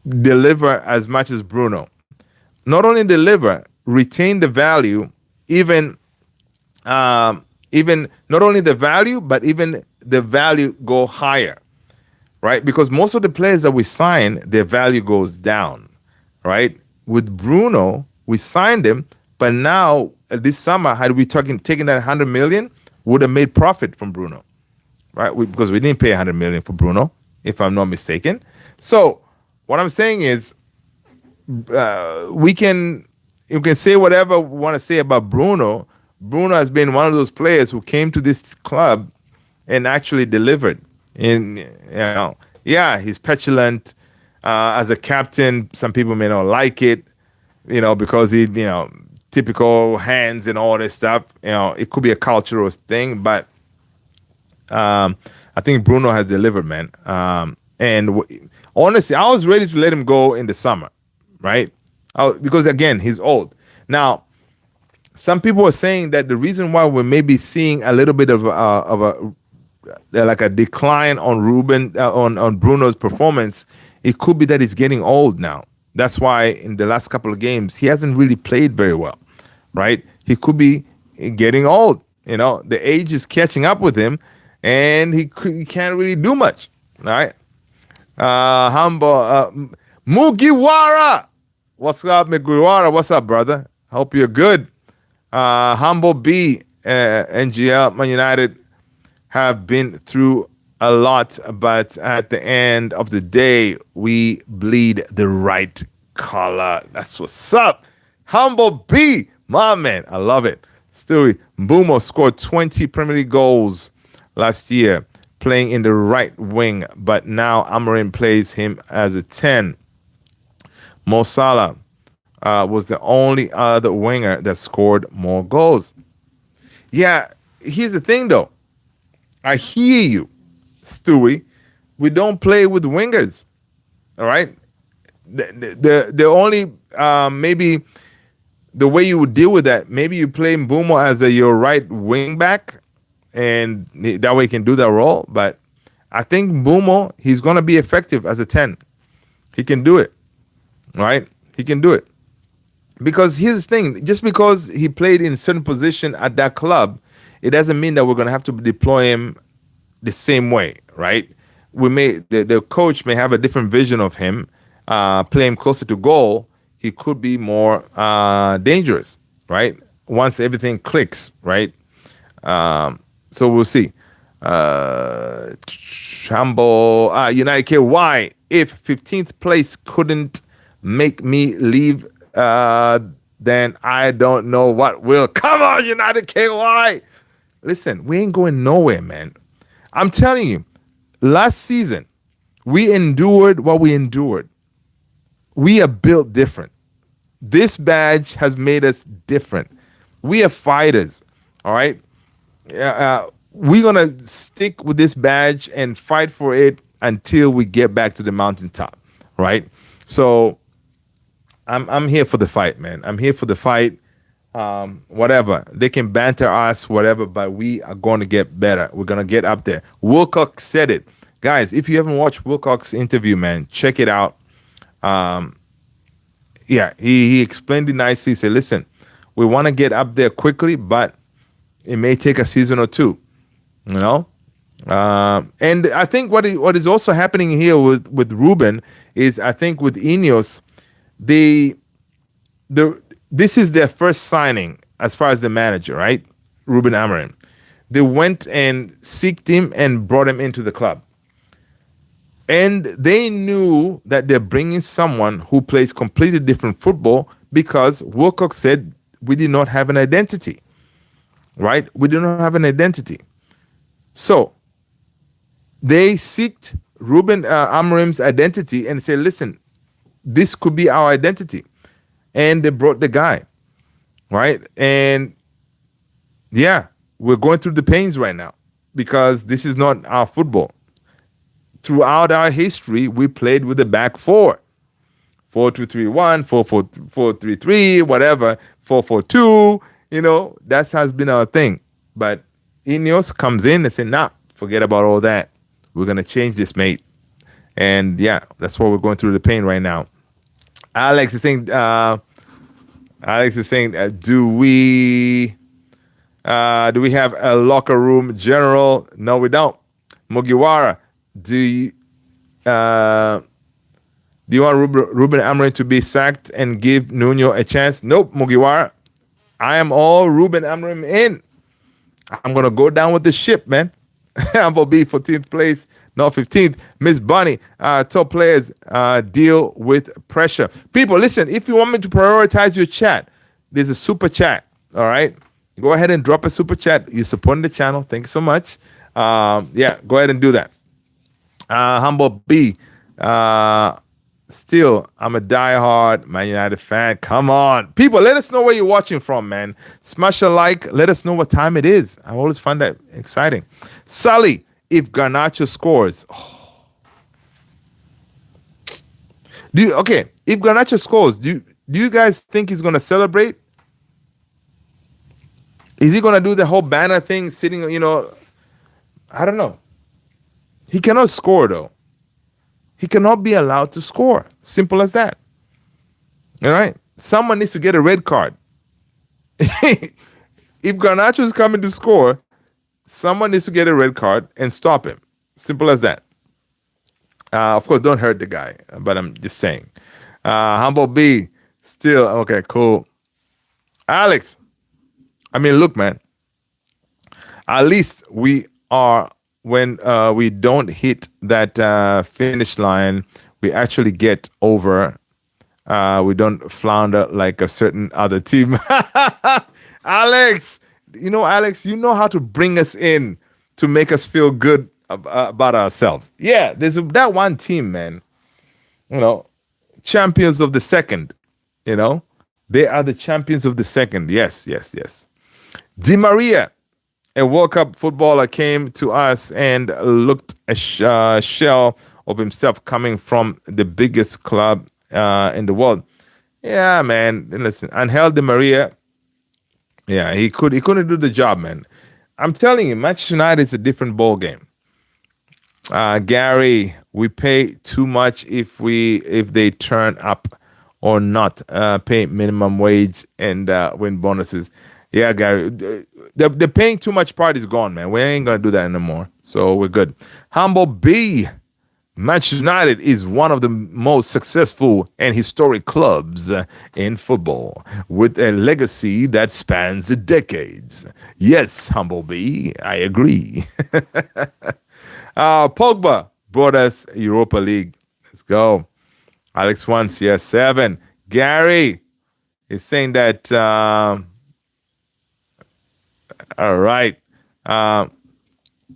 deliver as much as Bruno? Not only deliver, retain the value, even not only the value, but even the value go higher, right? Because most of the players that we sign, their value goes down, right? With Bruno, we signed him, but now this summer, had we taken that 100 million, would have made profit from Bruno, right? Because we didn't pay 100 million for Bruno, if I'm not mistaken. So what I'm saying is, you can say whatever we want to say about Bruno. Bruno has been one of those players who came to this club and actually delivered. He's petulant as a captain. Some people may not like it, because he, typical hands and all this stuff. It could be a cultural thing, but I think Bruno has delivered, man. Honestly, I was ready to let him go in the summer, right? Because again, he's old. Now, some people are saying that the reason why we're maybe seeing a little bit of a decline on on Bruno's performance, it could be that he's getting old now. That's why in the last couple of games he hasn't really played very well, right? He could be getting old. The age is catching up with him, and he can't really do much. All right. Mugiwara. What's up, Mugiwara? What's up, brother? Hope you're good. Humble B, NGL, Man United have been through a lot, but at the end of the day, we bleed the right color. That's what's up. Humble B, my man. I love it. Stewie Mbumo scored 20 Premier League goals last year, playing in the right wing, but now Amarim plays him as a 10. Mo Salah was the only other winger that scored more goals. Yeah, here's the thing, though. I hear you, Stewie. We don't play with wingers, all right? The only, maybe the way you would deal with that, maybe you play Mbumo as your right wing back, and that way he can do that role. But I think Mbumo, he's going to be effective as a 10. He can do it, right? He can do it. Because here's the thing, just because he played in a certain position at that club, it doesn't mean that we're going to have to deploy him the same way, right? The coach may have a different vision of him, play him closer to goal. He could be more dangerous, right? once everything clicks, right? So we'll see. Chambo, United K. Why? If 15th place couldn't make me leave, then I don't know what will. Come on, United KY. Listen, we ain't going nowhere, man. I'm telling you, last season, we endured what we endured. We are built different. This badge has made us different. We are fighters, all right? We're going to stick with this badge and fight for it until we get back to the mountaintop, right? So I'm here for the fight, man. I'm here for the fight. Whatever. They can banter us, whatever, but we are going to get better. We're going to get up there. Wilcox said it. Guys, if you haven't watched Wilcox's interview, man, check it out. He explained it nicely. He said, listen, we want to get up there quickly, but it may take a season or two, you know? And I think what is also happening here with Ruben is, I think with Ineos, this is their first signing as far as the manager, right? Ruben Amarim. They went and seeked him and brought him into the club. And they knew that they're bringing someone who plays completely different football, because Wilcox said we did not have an identity, right? We do not have an identity. So they seeked Ruben Amarim's identity and said, listen, this could be our identity. And they brought the guy, right? And yeah, we're going through the pains right now because this is not our football. Throughout our history, we played with the back four. 4-2-3-1, 4-4-3-3, whatever, 4-4-2, you know, that has been our thing. But Ineos comes in and says, nah, forget about all that. We're going to change this, mate. And yeah, that's why we're going through the pain right now. Alex is saying, do we have a locker room general? No, we don't. Mugiwara, do you want Ruben Amarim to be sacked and give Nuno a chance? Nope, Mugiwara. I am all Ruben Amarim in. I'm going to go down with the ship, man. I'm going to be 14th place, not 15th. Miss Bunny, top players deal with pressure. People, listen, if you want me to prioritize your chat, there's a super chat, all right? Go ahead and drop a super chat. You're supporting the channel. Thank you so much. Go ahead and do that. Humble B, still, I'm a diehard Man United fan. Come on. People, let us know where you're watching from, man. Smash a like. Let us know what time it is. I always find that exciting. Sully, if Garnacho scores. If Garnacho scores, do you guys think he's going to celebrate? Is he going to do the whole banner thing, sitting, I don't know. He cannot score, though. He cannot be allowed to score. Simple as that. All right? Someone needs to get a red card. If Garnacho is coming to score, someone needs to get a red card and stop him. Simple as that. Of course, don't hurt the guy, but I'm just saying. Humble B, still, okay, cool. Alex, look, man. At least we are, when we don't hit that finish line, we actually get over. We don't flounder like a certain other team. Alex, Alex, you know how to bring us in to make us feel good about ourselves. Yeah, there's that one team, man. Champions of the second. They are the champions of the second. Yes. Di Maria, a World Cup footballer, came to us and looked a shell of himself coming from the biggest club in the world. Yeah, man. Listen, Angel Di Maria, yeah, he couldn't do the job, man. I'm telling you, Manchester United is a different ball game. Gary, we pay too much if they turn up or not. Pay minimum wage and win bonuses. Yeah, Gary, the paying too much part is gone, man. We ain't gonna do that anymore, so we're good. Humble B, Manchester United is one of the most successful and historic clubs in football, with a legacy that spans decades. Yes, Humblebee, I agree. Pogba brought us Europa League. Let's go. Alex wants, yes, 7. Gary is saying that, all right.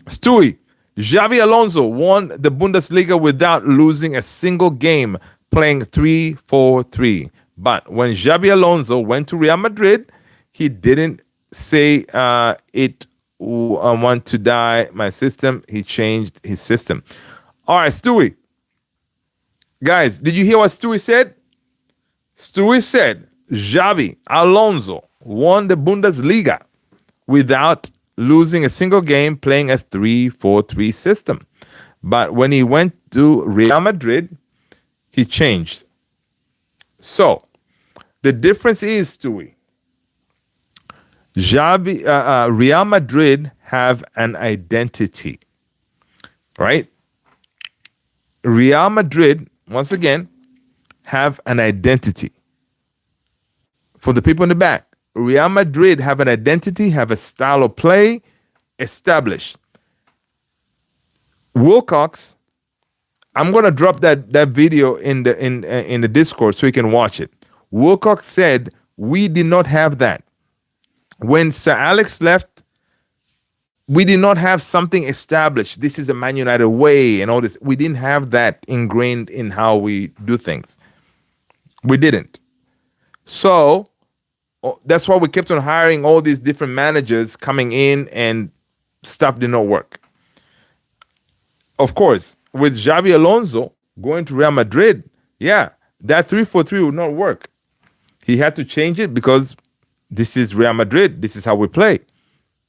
Stewie, Xavi Alonso won the Bundesliga without losing a single game, playing 3-4-3. But when Xavi Alonso went to Real Madrid, he didn't say it want to die my system. He changed his system. All right, Stewie. Guys, did you hear what Stewie said? Stewie said Xavi Alonso won the Bundesliga without losing a single game, playing a 3-4-3 system. But when he went to Real Madrid, he changed. So the difference is, Stewie, Real Madrid have an identity, right? Real Madrid, once again, have an identity. For the people in the back, Real Madrid have an identity, have a style of play established. Wilcox, I'm gonna drop that video in the Discord so you can watch it. Wilcox said we did not have that. When Sir Alex left, we did not have something established. This is a Man United way and all this. We didn't have that ingrained in how we do things. We didn't. So that's why we kept on hiring all these different managers coming in and stuff did not work. Of course, with Xavi Alonso going to Real Madrid, yeah, that 3-4-3 would not work. He had to change it because this is Real Madrid. This is how we play.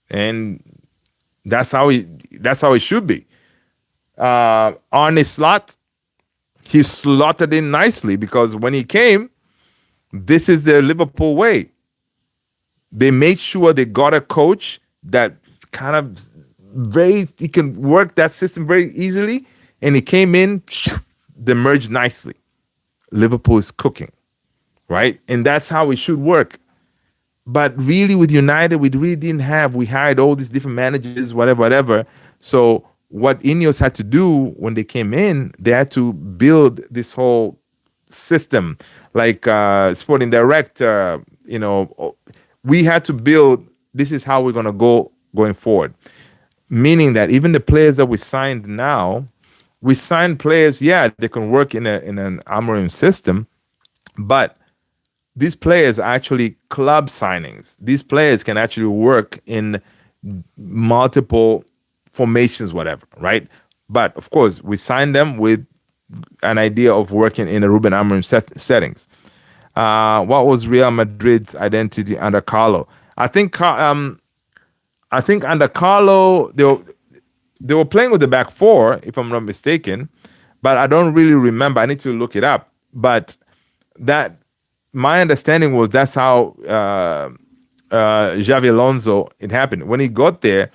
And that's how it should be. Arne Slot, he slotted in nicely because when he came, this is the Liverpool way. They made sure they got a coach that kind of he can work that system very easily. And he came in, they merged nicely. Liverpool is cooking, right? And that's how it should work. But really with United, we really didn't have. We hired all these different managers, whatever. So what Ineos had to do when they came in, they had to build this whole system, like sporting director, we had to build, this is how we're going to go going forward. Meaning that even the players that we signed now, we signed players, yeah, they can work in an Amarim system, but these players are actually club signings. These players can actually work in multiple formations, whatever, right? But of course, we signed them with an idea of working in a Ruben Amarim settings. What was Real Madrid's identity under Carlo? I think under Carlo they were playing with the back four, if I'm not mistaken, but I don't really remember. I need to look it up. But that my understanding was that's how Xavi Alonso it happened. When he got there,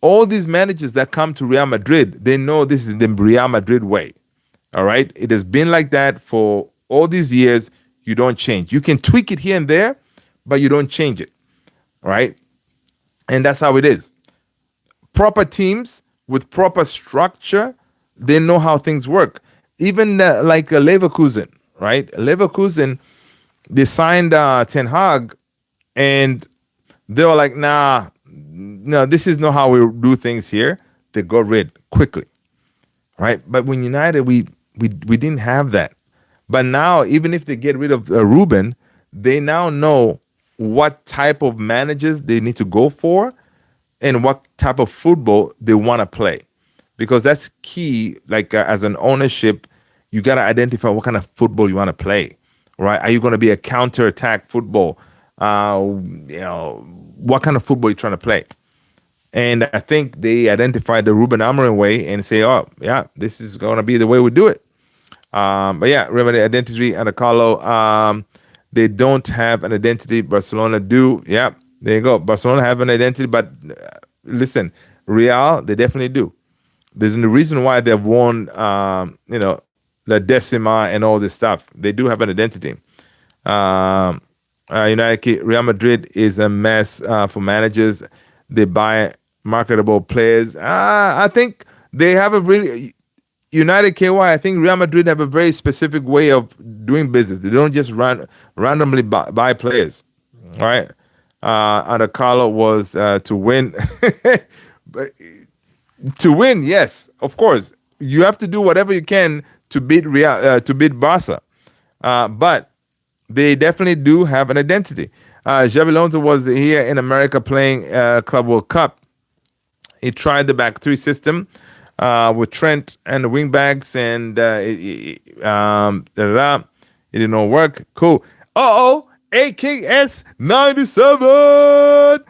all these managers that come to Real Madrid, they know this is the Real Madrid way. All right, it has been like that for all these years. You don't change. You can tweak it here and there, but you don't change it. Right? And that's how it is. Proper teams with proper structure, they know how things work. Even like Leverkusen, right? Leverkusen, they signed Ten Hag, and they were like, no, this is not how we do things here. They got rid quickly, right? But when United, we didn't have that. But now, even if they get rid of Ruben, they now know what type of managers they need to go for and what type of football they want to play. Because that's key, like as an ownership, you got to identify what kind of football you want to play, right? Are you going to be a counter-attack football? What kind of football you're trying to play? And I think they identified the Ruben Amarim way and say, oh, yeah, this is going to be the way we do it. But yeah, remember the identity under Carlo. They don't have an identity. Barcelona do. Yeah, there you go. Barcelona have an identity, but listen, Real, they definitely do. There's a reason why they've won, La Decima and all this stuff. They do have an identity. Real Madrid is a mess for managers. They buy marketable players. I think they have a really United KY. I think Real Madrid have a very specific way of doing business. They don't just randomly buy players. All right. Under Carlo was to win. But to win, yes, of course, you have to do whatever you can to beat Barca. But they definitely do have an identity. Xabi Alonso was here in America playing Club World Cup. He tried the back three system with Trent and the wing backs, and it did not work. Cool. AKS 97.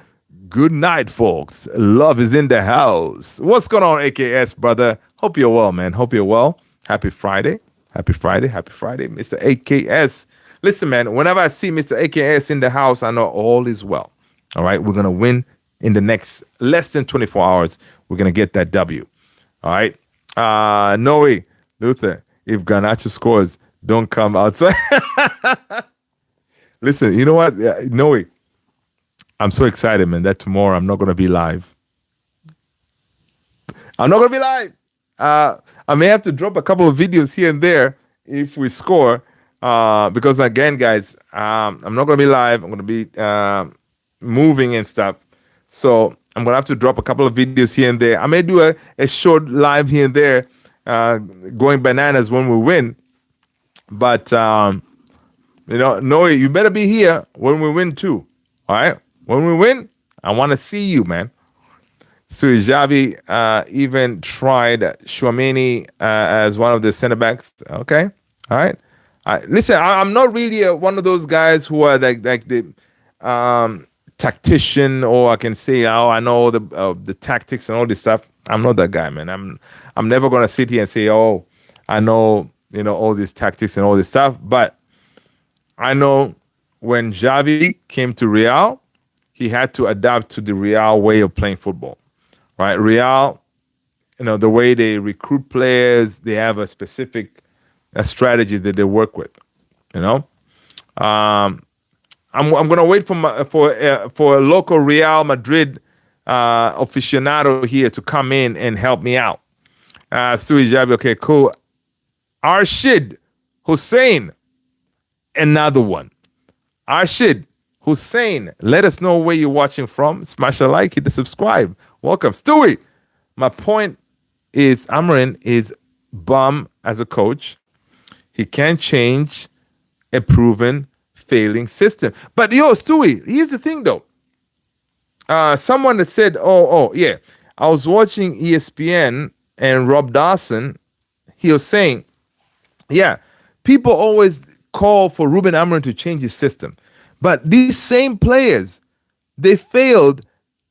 Good night, folks. Love is in the house. What's going on, AKS, brother? Hope you're well, man. Hope you're well. Happy Friday. Happy Friday. Happy Friday, Mr. AKS. Listen, man, whenever I see Mr. AKS in the house, I know all is well. All right, we're going to win in the next less than 24 hours. We're going to get that W. All right. Noe, Luther, if Garnacho scores, don't come outside. Listen, you know what? Noe, I'm so excited, man, that tomorrow I'm not going to be live. I'm not going to be live. I may have to drop a couple of videos here and there if we score. Because, again, guys, I'm not going to be live. I'm going to be moving and stuff. So I'm going to have to drop a couple of videos here and there. I may do a short live here and there going bananas when we win. But, Noe, you better be here when we win too. All right? When we win, I want to see you, man. So Xavi even tried Tchouaméni as one of the center backs. Okay, all right. Listen, I'm not really one of those guys who are like the tactician, or I can say, oh, I know the tactics and all this stuff. I'm not that guy, man. I'm never gonna sit here and say, oh, I know all these tactics and all this stuff. But I know when Xavi came to Real, he had to adapt to the Real way of playing football, right? Real, the way they recruit players, they have a specific strategy that they work with. I'm gonna wait for a local Real Madrid aficionado here to come in and help me out. Stewie Xavi, okay, cool. Arshid Hussein, another one. Arshid Hussein, let us know where you're watching from. Smash a like, hit the subscribe. Welcome. Stewie, my point is Amarim is bum as a coach. He can't change a proven failing system. But Stewie, here's the thing though. Someone that said, yeah, I was watching ESPN and Rob Dawson, he was saying, yeah, people always call for Ruben Amarim to change his system. But these same players, they failed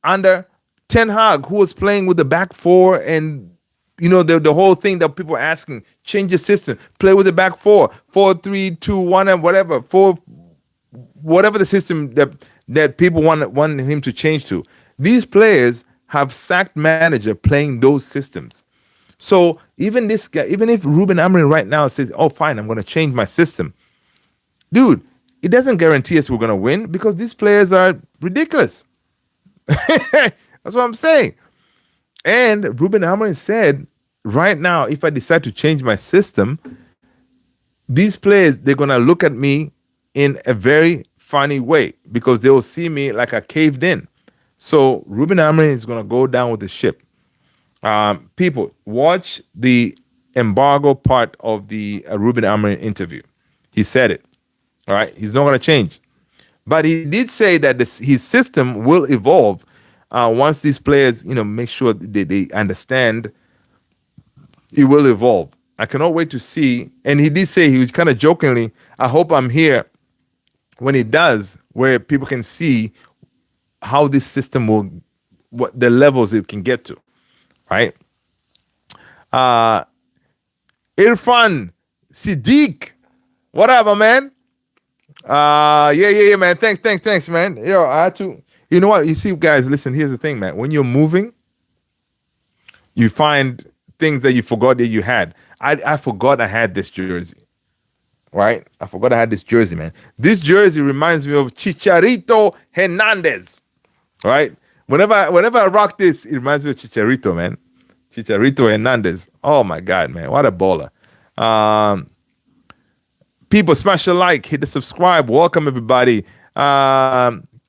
under Ten Hag, who was playing with the back four, and the whole thing that people are asking, change the system, play with the back four, 4-3-2-1, and whatever, whatever the system that people want him to change to. These players have sacked manager playing those systems. So even this guy, even if Ruben Amarim right now says, oh, fine, I'm going to change my system, dude, it doesn't guarantee us we're going to win, because these players are ridiculous. That's what I'm saying. And Ruben Amarim said, right now, if I decide to change my system, these players, they're going to look at me in a very funny way, because they will see me like I caved in. So Ruben Amarim is going to go down with the ship. People, watch the embargo part of the Ruben Amarim interview. He said it. All right, he's not going to change. But he did say that his system will evolve once these players, make sure they understand. It will evolve. I cannot wait to see. And he did say, he was kind of jokingly, I hope I'm here when it does, where people can see how this system will, what the levels it can get to, right? Irfan Siddiq, what up, my man? Yeah, man. Thanks, man. I had to. You know what? You see, guys, listen. Here's the thing, man. When you're moving, you find things that you forgot that you had. I forgot I had this jersey. Right? I forgot I had this jersey, man. This jersey reminds me of Chicharito Hernandez. Right? Whenever I rock this, it reminds me of Chicharito, man. Chicharito Hernandez. Oh my God, man. What a baller. People, smash a like, hit the subscribe. Welcome, everybody.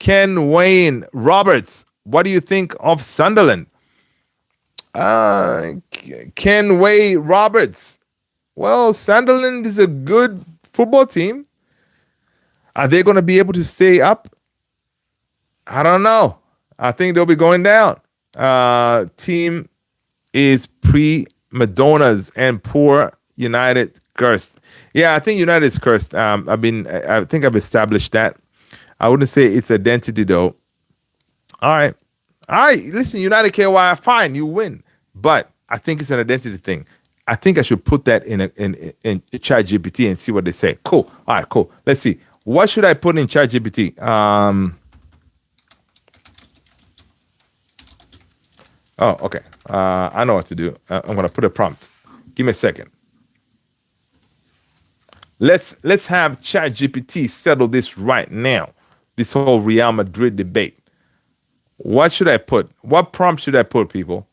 Ken Wayne Roberts, what do you think of Sunderland? Ken Wayne Roberts. Well, Sunderland is a good football team. Are they going to be able to stay up? I don't know. I think they'll be going down. Team is pre-Madonnas and poor United cursed. Yeah, I think United is cursed. I think I've established that. I wouldn't say it's identity though. All right. Listen, United KY, fine, you win. But I think it's an identity thing. I think I should put that in ChatGPT and see what they say. Cool. All right, cool. Let's see. What should I put in ChatGPT? Oh, okay. I know what to do. I'm gonna put a prompt. Give me a second. Let's have ChatGPT settle this right now. This whole Real Madrid debate. What should I put? What prompt should I put, people?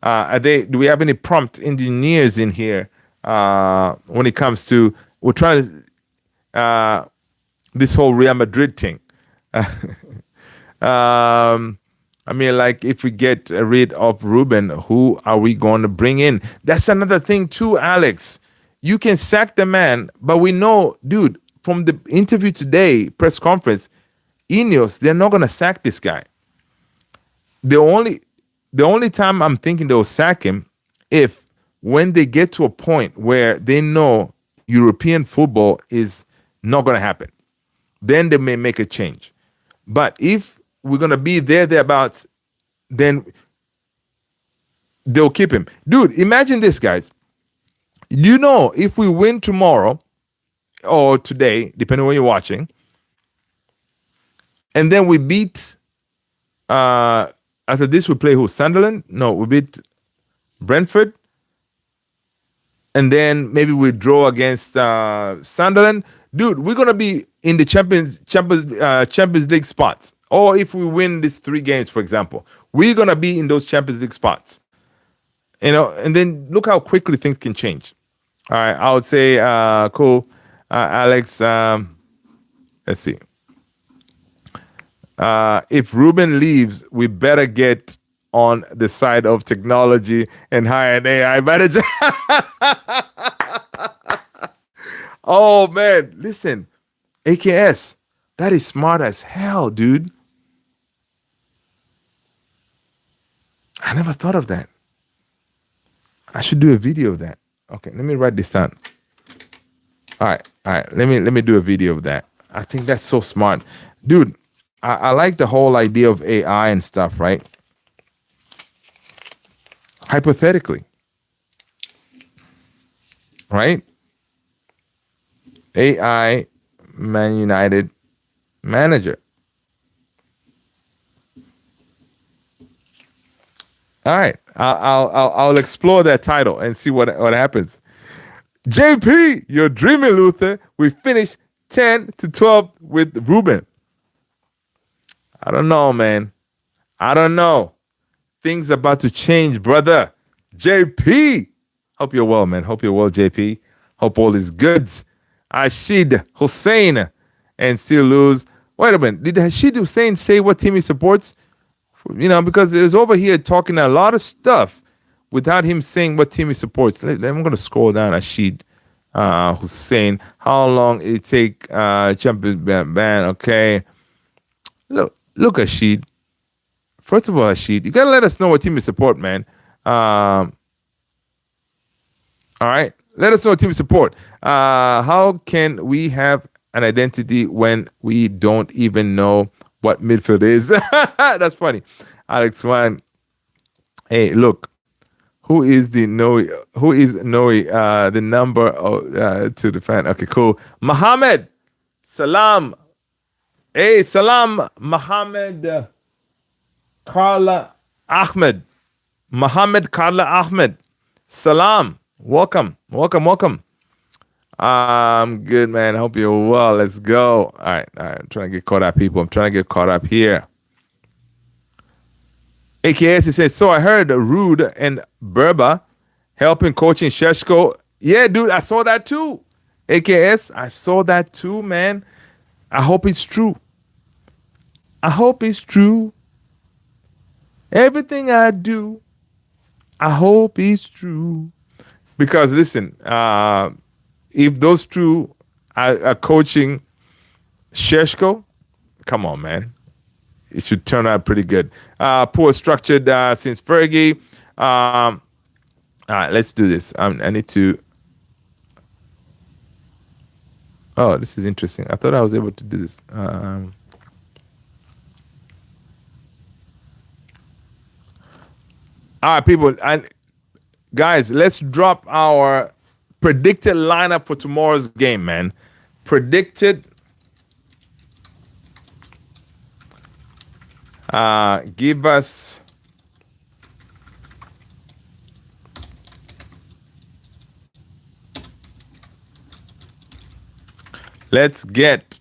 Do we have any prompt engineers in here when it comes to we're trying to this whole Real Madrid thing? I mean, like, if we get rid of Ruben, who are we going to bring in? That's another thing too, Alex. You can sack the man, but we know, dude, from the interview today, press conference, Ineos, they're not going to sack this guy. The only time I'm thinking they'll sack him if when they get to a point where they know European football is not going to happen, then they may make a change. But if we're going to be thereabouts, then they'll keep him. Dude, imagine this, guys. You know, if we win tomorrow or today, depending on when you're watching, and then we beat, after this we play who? Sunderland? No, we beat Brentford. And then maybe we draw against Sunderland. Dude, we're going to be in the Champions League spots. Or if we win these 3 games, for example, we're going to be in those Champions League spots. You know, and then look how quickly things can change. All right, I would say, cool. Alex, let's see. If Ruben leaves, we better get on the side of technology and hire an AI manager. Oh, man, listen. AKS, that is smart as hell, dude. I never thought of that. I should do a video of that. Okay, let me write this down. All right. Let me do a video of that. I think that's so smart, dude. I like the whole idea of AI and stuff, right? Hypothetically, right? AI Man United manager. All right, I'll explore that title and see what happens. JP, you're dreaming, Luther. We finished 10-12 with Ruben. I don't know, man. I don't know. Things about to change, brother. JP, hope you're well, man. Hope you're well, JP. Hope all is good. Rashid Hussein and still lose. Wait a minute. Did Rashid Hussein say what team he supports? You know, because it was over here talking a lot of stuff without him saying what team he supports. I'm going to scroll down. Rashid Hussein. How long did it take Champions ban? Okay. Look, Rashid. First of all, Rashid, you got to let us know what team you support, man. All right. Let us know what team you support. How can we have an identity when we don't even know what midfield is? That's funny. Alex Wan. Hey, look. Who is Noe? The number to the fan. Okay, cool. Mohammed. Salam. Hey, salam. Mohammed Carla Ahmed. Mohammed Carla Ahmed. Salam. Welcome. Welcome. Welcome. I'm good, man. Hope you're well. Let's go. All right. All right. I'm trying to get caught up, people. I'm trying to get caught up here. AKS, he says, so I heard Rude and Berba helping coaching Sheshko. Yeah, dude, I saw that too. AKS, I saw that too, man. I hope it's true. I hope it's true. Everything I do, I hope it's true. Because listen, if those two are coaching Sheshko, come on, man. It should turn out pretty good. Poor structured since Fergie. All right, let's do this. I need to. Oh, this is interesting. I thought I was able to do this. All right, people. And guys, let's drop our predicted lineup for tomorrow's game, man. Predicted. Give us. Let's get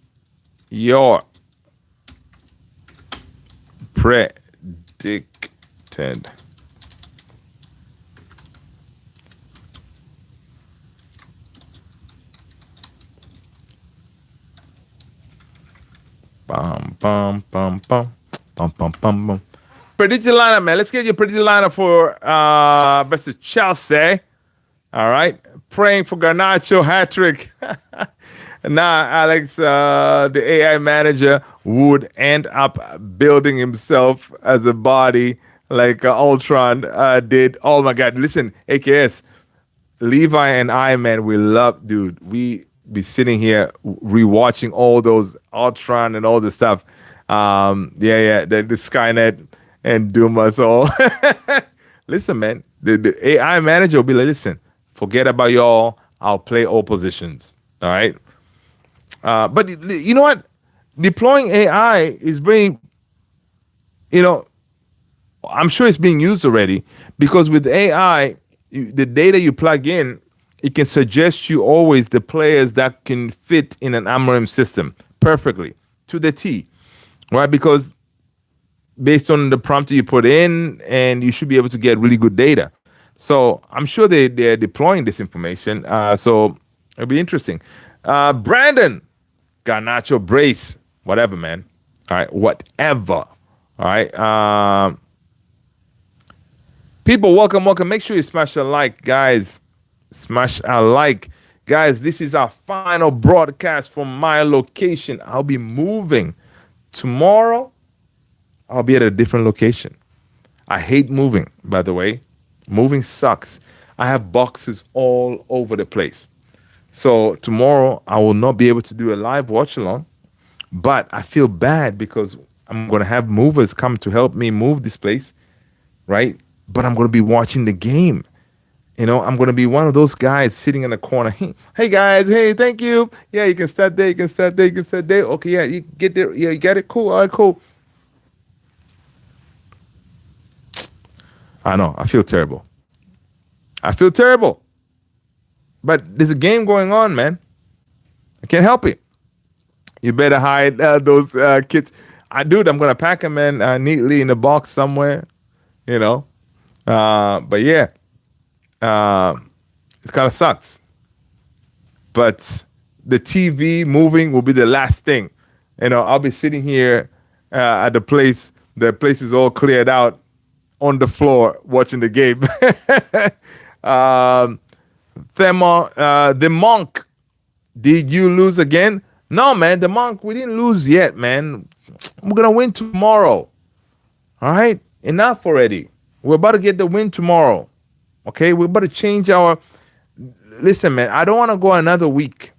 your predicted. Bum, bum, bum, bum. Bum, bum, bum, bum. Predicted lineup, man. Let's get your predicted lineup for versus Chelsea. All right. Praying for Garnacho hat trick. Now, Alex, the AI manager, would end up building himself as a body like Ultron did. Oh my God. Listen, AKS, Levi and I, man, we love, dude. We be sitting here rewatching all those Ultron and all the stuff. The Skynet and Doom us all. Listen, man, the AI manager will be like, listen, forget about y'all. I'll play all positions. All right. But you know what? Deploying AI is very, I'm sure it's being used already because with AI, the data you plug in, it can suggest you always the players that can fit in an Amarim system perfectly to the T. Right, because based on the prompt you put in, and you should be able to get really good data. So I'm sure they're deploying this information. So it'll be interesting. Brandon, Garnacho brace, whatever, man. All right, whatever. All right. People, welcome. Make sure you smash a like, guys. Smash a like. Guys, this is our final broadcast from my location. I'll be moving. Tomorrow, I'll be at a different location. I hate moving, by the way. Moving sucks. I have boxes all over the place. So tomorrow, I will not be able to do a live watch along, but I feel bad because I'm going to have movers come to help me move this place, right? But I'm going to be watching the game. I'm going to be one of those guys sitting in the corner. Hey, guys. Hey, thank you. Yeah, you can start there. You can start there. You can start there. Okay, yeah, you get there. Yeah, you got it. Cool. All right, cool. I know. I feel terrible. But there's a game going on, man. I can't help it. You better hide those kids. I'm going to pack them, man, neatly in a box somewhere, But, yeah. It kind of sucks. But the TV moving will be the last thing. I'll be sitting here at the place. The place is all cleared out on the floor watching the game. The Monk, did you lose again? No, man, the Monk, we didn't lose yet, man. We're going to win tomorrow. All right? Enough already. We're about to get the win tomorrow. Okay, we're about to change our. Listen, man, I don't want to go another week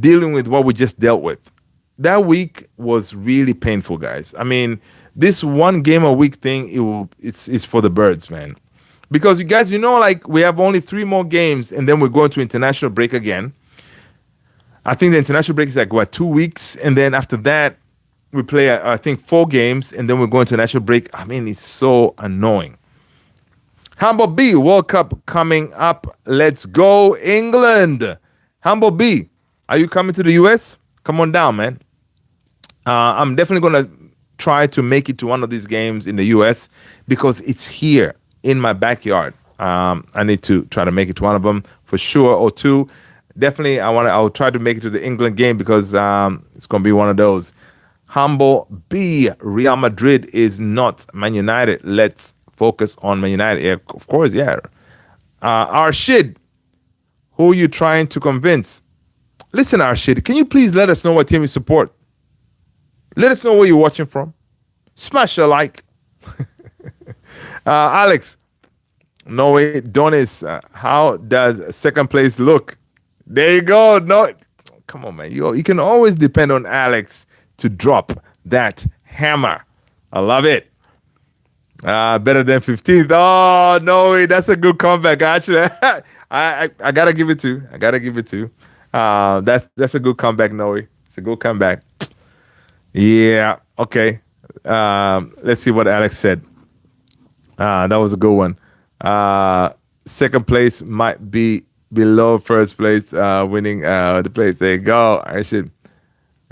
dealing with what we just dealt with. That week was really painful, guys. I mean, this one game a week thing, it's for the birds, man. Because you guys, we have only 3 more games, and then we're going to international break again. I think the international break is 2 weeks, and then after that, we play, I think, 4 games, and then we're going to international break. I mean, it's so annoying. Humble B, World Cup coming up. Let's go, England. Humble B, are you coming to the US? Come on down, man. I'm definitely going to try to make it to one of these games in the US because it's here in my backyard. I need to try to make it to one of them for sure, or two. Definitely, I'll try to make it to the England game because it's going to be one of those. Humble B, Real Madrid is not Man United. Let's focus on Man United. Yeah, of course, yeah. Arshid, who are you trying to convince? Listen, Arshid, can you please let us know what team you support? Let us know where you're watching from. Smash a like. Alex, no way, Donis, how does second place look? There you go. No, come on, man. You can always depend on Alex to drop that hammer. I love it. Better than 15th. Oh, no way. That's a good comeback, actually. I gotta give it to. That's a good comeback, Noe. It's a good comeback. Yeah. Okay. Let's see what Alex said. That was a good one. Second place might be below first place, winning the place. There you go. I should.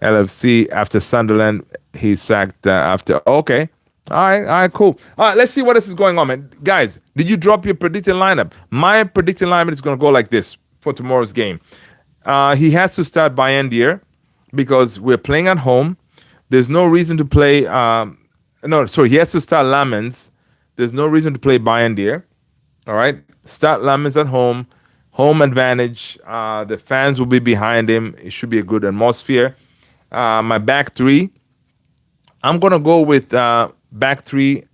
LFC after Sunderland, he sacked after. Okay. All right, cool. All right, let's see what else is going on, man. Guys, did you drop your predicted lineup? My predicted lineup is going to go like this for tomorrow's game. He has to start Bayendier because we're playing at home. There's no reason to play. He has to start Lamens. There's no reason to play Bayendier. All right, start Lamens at home. Home advantage. The fans will be behind him. It should be a good atmosphere. My back three, I'm going to go with back three.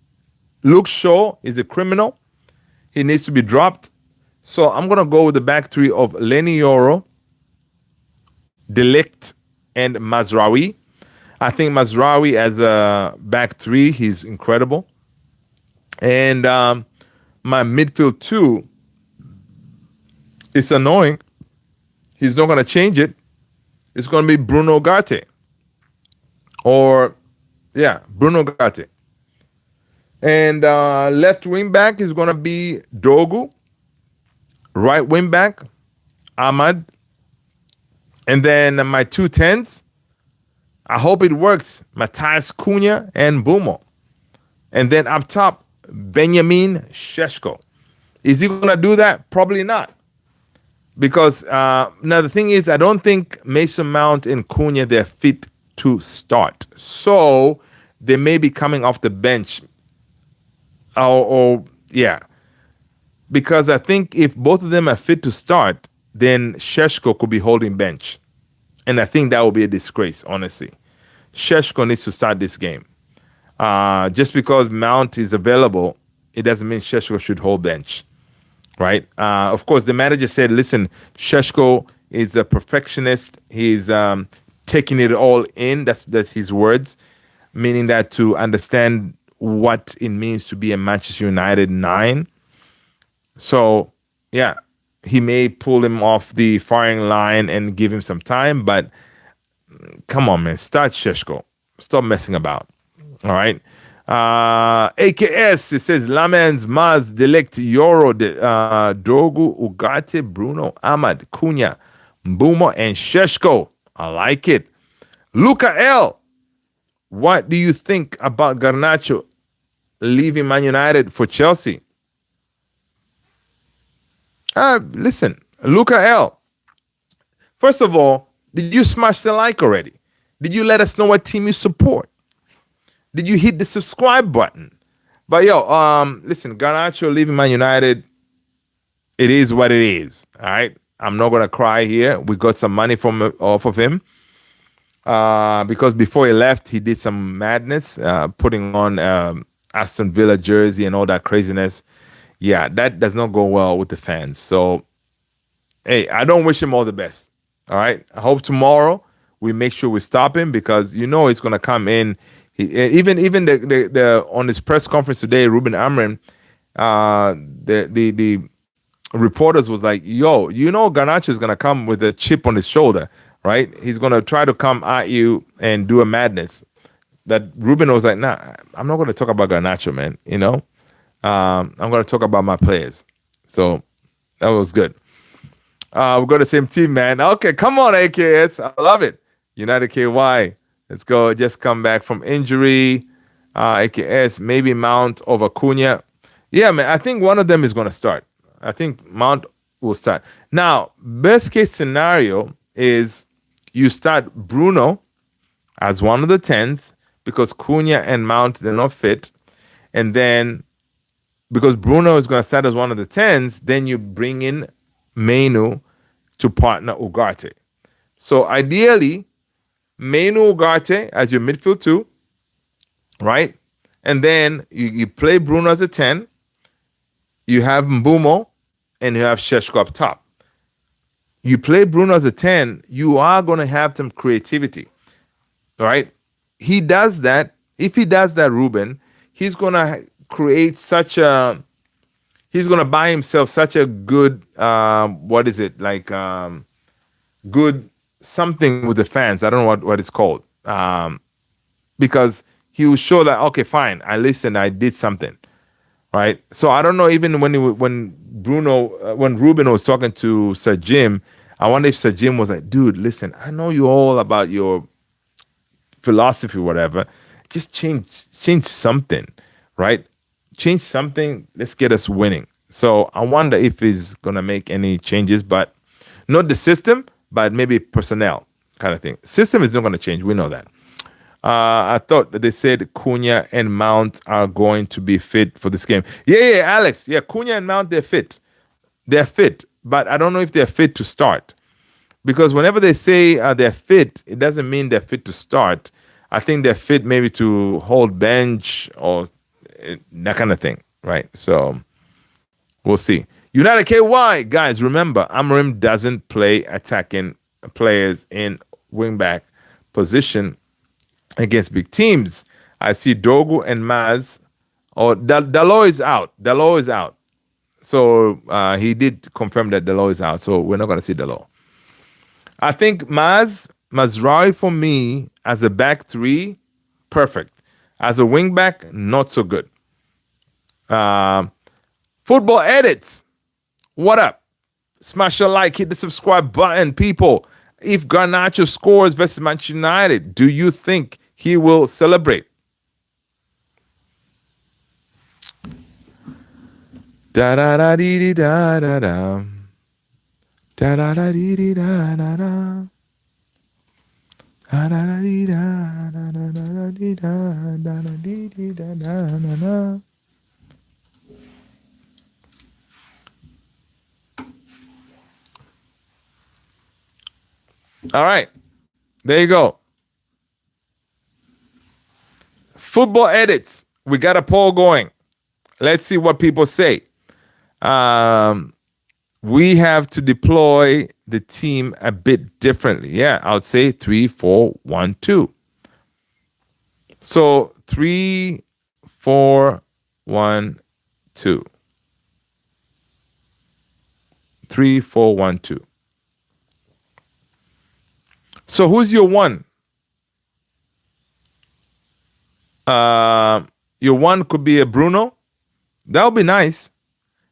Luke Shaw is a criminal. He needs to be dropped. So I'm going to go with the back three of Lenny Yoro, Delict, and Mazraoui. I think Mazraoui as a back three, he's incredible. And my midfield two, it's annoying. He's not going to change it. It's going to be Bruno Garte. Bruno Garte. And left wing back is going to be Dogu. Right wing back, Ahmad. And then my 2 10s, I hope it works. Matthias Cunha and Bumo. And then up top, Benjamin Šeško. Is he going to do that? Probably not. Because now the thing is, I don't think Mason Mount and Cunha, they're fit to start. So they may be coming off the bench. Because I think if both of them are fit to start, then Šeško could be holding bench. And I think that would be a disgrace, honestly. Šeško needs to start this game. Just because Mount is available, it doesn't mean Šeško should hold bench. Right? Of course, the manager said, listen, Šeško is a perfectionist. He's taking it all in. That's his words, meaning that to understand what it means to be a Manchester United 9. So, yeah, he may pull him off the firing line and give him some time, but come on, man, start Šeško. Stop messing about. All right? AKS, it says Lamens, Maz, Delict, Yoro, Dogu, Ugarte, Bruno, Ahmad, Cunha, Mbumo, and Šeško. I like it. Luca L, what do you think about Garnacho leaving Man United for Chelsea? Listen, Luca L, first of all, did you smash the like already? Did you let us know what team you support? Did you hit the subscribe button? But listen, Garnacho leaving Man United, it is what it is. All right, I'm not gonna cry here. We got some money off of him because before he left, he did some madness, putting on Aston Villa jersey and all that craziness. Yeah, that does not go well with the fans. So, hey, I don't wish him all the best. All right, I hope tomorrow we make sure we stop him because he's gonna come in. Even the on his press conference today, Ruben Amarim, the reporters was like, Garnacho is gonna come with a chip on his shoulder, right? He's gonna try to come at you and do a madness. That Ruben was like, nah, I'm not gonna talk about Garnacho, man. I'm going to talk about my players. So that was good. We got the same team, man. Okay, come on, AKS. I love it. United KY. Let's go. Just come back from injury. AKS, maybe Mount over Cunha. Yeah, man. I think one of them is going to start. I think Mount will start. Now, best case scenario is you start Bruno as one of the 10s because Cunha and Mount, they're not fit. And then because Bruno is going to start as one of the 10s, then you bring in Mainu to partner Ugarte. So ideally, Mainu Ugarte as your midfield 2, right? And then you play Bruno as a 10. You have Mbumo and you have Sheshko up top. You play Bruno as a 10, you are going to have some creativity, right? He does that. If he does that, Ruben, he's going to create he's going to buy himself such a good, good something with the fans. I don't know what it's called. Because he will show that, okay, fine, I listened, I did something, right? So I don't know, even when Ruben was talking to Sir Jim, I wonder if Sir Jim was like, dude, listen, I know you all about your philosophy, whatever. Just change something, right? Change something. Let's get us winning. So I wonder if he's gonna make any changes, but not the system, but maybe personnel kind of thing. System is not gonna change. We know that. I thought that they said Cunha and Mount are going to be fit for this game. Yeah, Alex. Yeah, Cunha and Mount, they're fit. They're fit, but I don't know if they're fit to start. Because whenever they say they're fit, it doesn't mean they're fit to start. I think they're fit maybe to hold bench or that kind of thing, right? So we'll see. United KY, guys, remember, Amarim doesn't play attacking players in wingback position against big teams. I see Dogu and Maz. Dalot is out. Dalot is out. So he did confirm that Dalot is out. So we're not going to see Dalot. I think Mazraoui for me as a back 3, perfect. As a wing back, not so good. Football edits. What up? Smash a like, hit the subscribe button, people. If Garnacho scores versus Manchester United, do you think he will celebrate? Da da da dee da da da. Da da da dee da da da. Da da da dee da da da da dee da da da dee da da da da. All right, there you go. Football edits. We got a poll going. Let's see what people say. We have to deploy the team a bit differently. Yeah, I would say 3-4-1-2. So 3-4-1-2. 3-4-1-2. So who's your one? Your one could be a Bruno. That would be nice,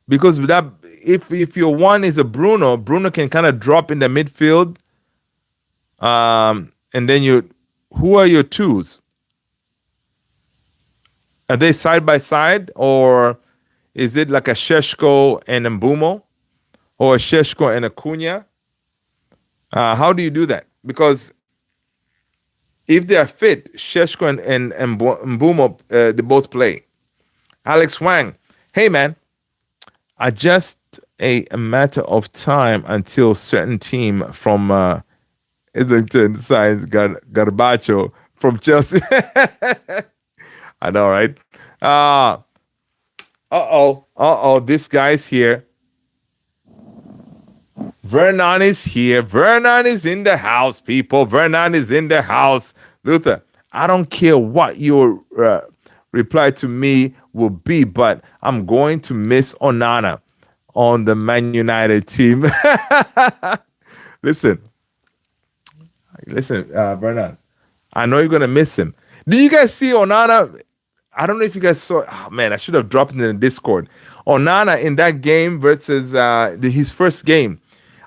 because that if your one is a Bruno can kind of drop in the midfield. And then who are your 2s? Are they side by side, or is it like a Sheshko and a Mbumo, or a Sheshko and a Cunha? How do you do that? Because if they are fit, Sheshko and Mbumo, they both play. Alex Wang, hey man, just a matter of time until certain team from Islington signs Garnacho from Chelsea. I know, right? This guy's here. Vernon is here. Vernon is in the house, people. Vernon is in the house. Luther, I don't care what your reply to me will be, but I'm going to miss Onana on the Man United team. Listen, Vernon, I know you're going to miss him. Do you guys see Onana? I don't know if you guys saw. Oh man, I should have dropped it in the Discord. Onana in that game versus his first game,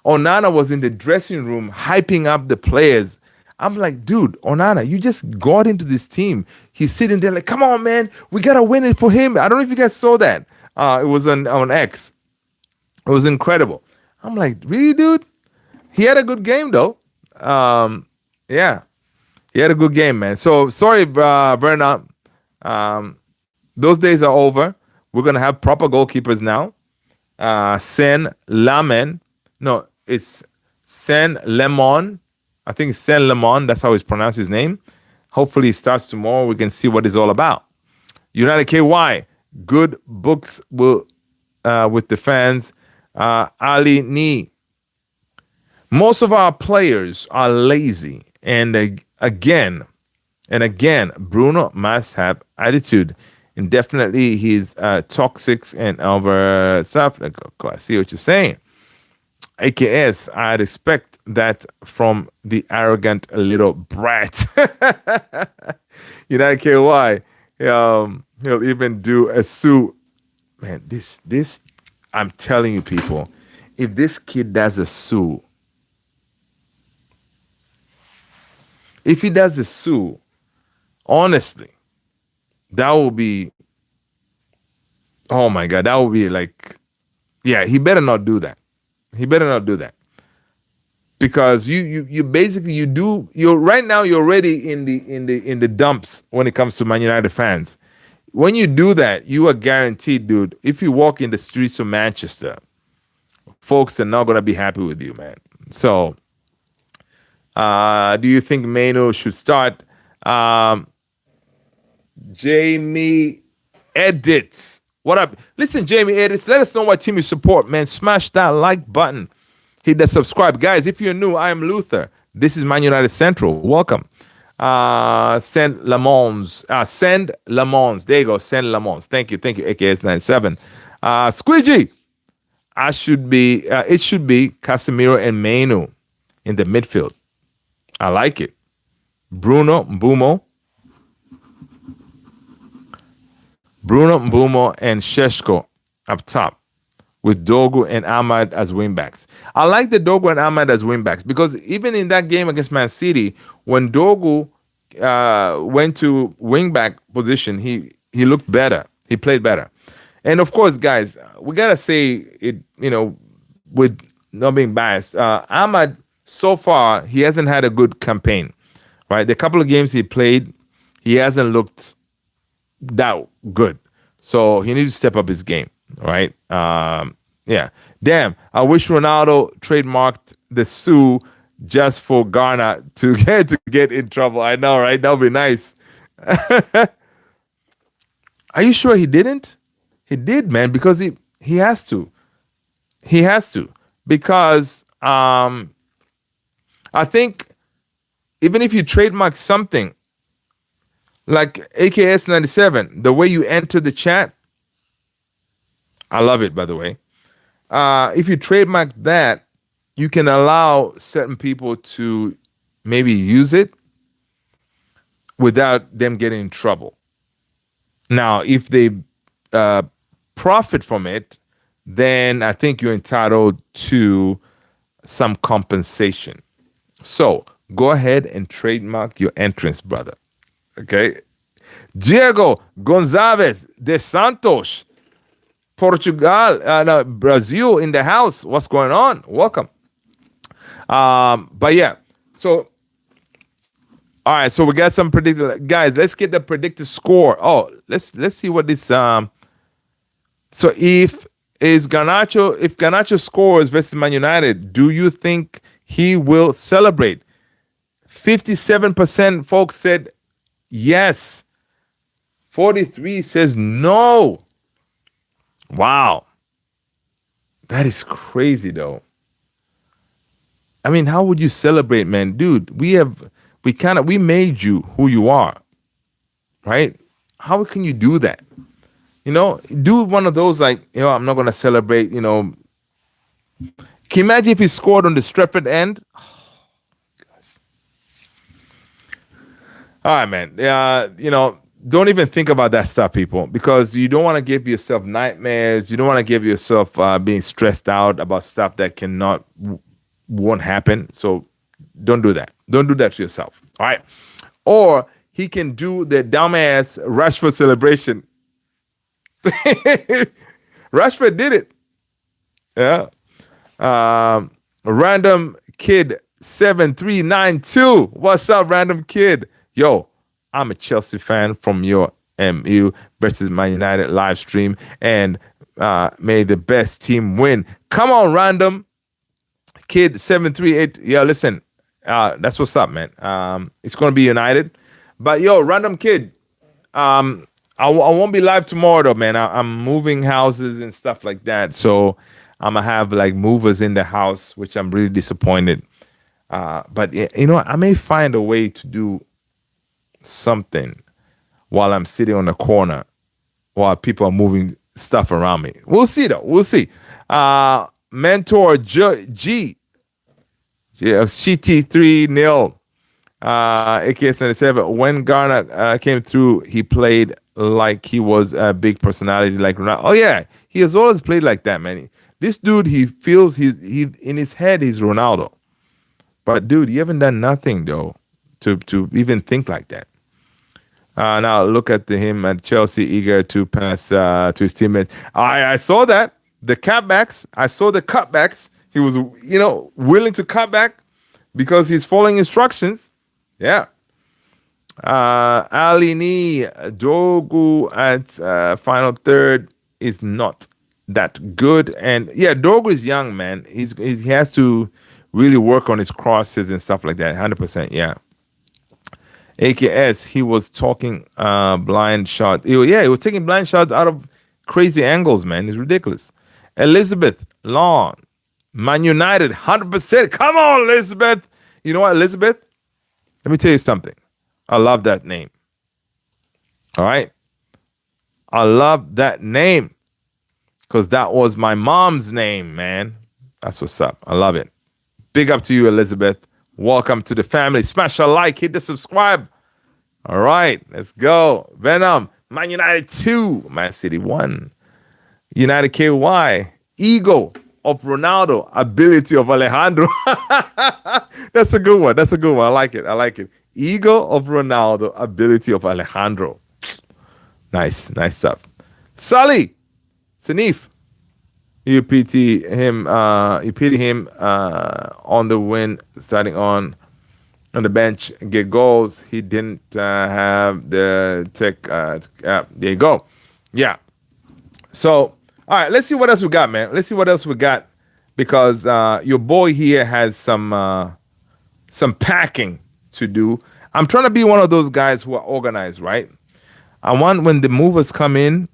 Onana was in the dressing room hyping up the players. I'm like, dude, Onana, you just got into this team. He's sitting there like, come on, man, we gotta win it for him. I don't know if you guys saw that. It was on X. It was incredible. I'm like, really, dude? He had a good game though. Yeah, he had a good game, man. So sorry, Bernard. Those days are over. We're gonna have proper goalkeepers now. Sen Lamen. No, it's Sen Lemon. I think it's Sen Lemon. That's how he's pronounced his name. Hopefully, it starts tomorrow. We can see what it's all about. United KY. Good books will with the fans. Ali Ni. Most of our players are lazy, and again, Bruno must have attitude. And definitely he's toxic and over stuff. I see what you're saying. AKS, I'd expect that from the arrogant little brat. United KY. He'll even do a sue. Man, this, I'm telling you, people, if this kid does a sue, if he does the sue, honestly, that will be, oh my God, that will be like, yeah, he better not do that. He better not do that. Because you basically you're right now you're already in the dumps when it comes to Man United fans. When you do that, you are guaranteed, dude, if you walk in the streets of Manchester, folks are not gonna be happy with you, man. So do you think Mano should start? Jamie Edits. What up? Listen, Jamie Edits, let us know what team you support, man. Smash that like button. Hit that subscribe. Guys, if you're new, I am Luther. This is Man United Central. Welcome. Send Lamons. Send Lamons. There you go. Send Lamons. Thank you, AKS97. Squeegee. It should be Casemiro and Manu in the midfield. I like it. Bruno Mbumo, and Sheshko up top with Dogu and Ahmad as wingbacks. I like the Dogu and Ahmad as wingbacks because even in that game against Man City, when Dogu went to wingback position, he looked better. He played better. And of course, guys, we gotta say it, with not being biased. Ahmad, so far, he hasn't had a good campaign, right? The couple of games he played, he hasn't looked that good. So he needs to step up his game, right? Yeah. Damn, I wish Ronaldo trademarked the sue just for Garnacho to get in trouble. I know, right? That would be nice. Are you sure he didn't? He did, man, because he has to. He has to. Because I think even if you trademark something like AKS97, the way you enter the chat, I love it, by the way. If you trademark that, you can allow certain people to maybe use it without them getting in trouble. Now, if they profit from it, then I think you're entitled to some compensation. So go ahead and trademark your entrance, brother. Okay. Diego Gonzalez de Santos, Portugal, no, Brazil in the house. What's going on? Welcome. But yeah, so all right, so we got some predicted guys. Let's get the predicted score. Oh, let's see what this. So if Garnacho scores versus Man United, do you think he will celebrate? 57% folks said yes. 43 says no. Wow. That is crazy though. I mean, how would you celebrate, man? Dude, we made you who you are. Right? How can you do that? Do one of those like, I'm not gonna celebrate, Can you imagine if he scored on the Stretford end? Oh, all right, man. don't even think about that stuff, people, because you don't want to give yourself nightmares. You don't want to give yourself being stressed out about stuff that won't happen. So don't do that. Don't do that to yourself. All right. Or he can do the dumbass Rashford celebration. Rashford did it. Yeah. Random kid 7392. What's up, random kid? Yo, I'm a Chelsea fan from your MU versus Man United live stream, and may the best team win. Come on, random kid 738. Yeah, listen, that's what's up, man. It's gonna be United, but yo, random kid, I won't be live tomorrow though, man. I'm moving houses and stuff like that, so I'm gonna have like movers in the house, which I'm really disappointed. But you know, I may find a way to do something while I'm sitting on the corner while people are moving stuff around me. We'll see though. We'll see. Mentor G. Yeah, CT3-0. AK-77. When Garnacho came through, he played like he was a big personality like Ronaldo. Oh yeah, he has always played like that, man. This dude, he feels he in his head he's Ronaldo. But dude, you haven't done nothing though to even think like that. Now look at him at Chelsea, eager to pass to his teammates. I saw that. The cutbacks. I saw the cutbacks. He was, willing to cut back because he's following instructions. Yeah. Alini Dogu at final third is not that good. And yeah, Dogu is young, man. He has to really work on his crosses and stuff like that. 100%. Yeah. AKS, he was talking blind shot. He was taking blind shots out of crazy angles, man. It's ridiculous. Elizabeth Long, Man United, 100%. Come on, Elizabeth. You know what, Elizabeth? Let me tell you something. I love that name. All right? I love that name because that was my mom's name, man. That's what's up. I love it. Big up to you, Elizabeth. Welcome to the family. Smash a like, hit the subscribe. All right, let's go. Venom, Man United 2, Man City 1. United KY, ego of Ronaldo, ability of Alejandro. That's a good one. That's a good one. I like it. Ego of Ronaldo, ability of Alejandro. Nice stuff. Sully, Sanif. You pity him on the win, starting on the bench, get goals. He didn't have the tech. There you go. Yeah. So, all right, let's see what else we got, man. Let's see what else we got, because your boy here has some packing to do. I'm trying to be one of those guys who are organized, right? I want, when the movers come in,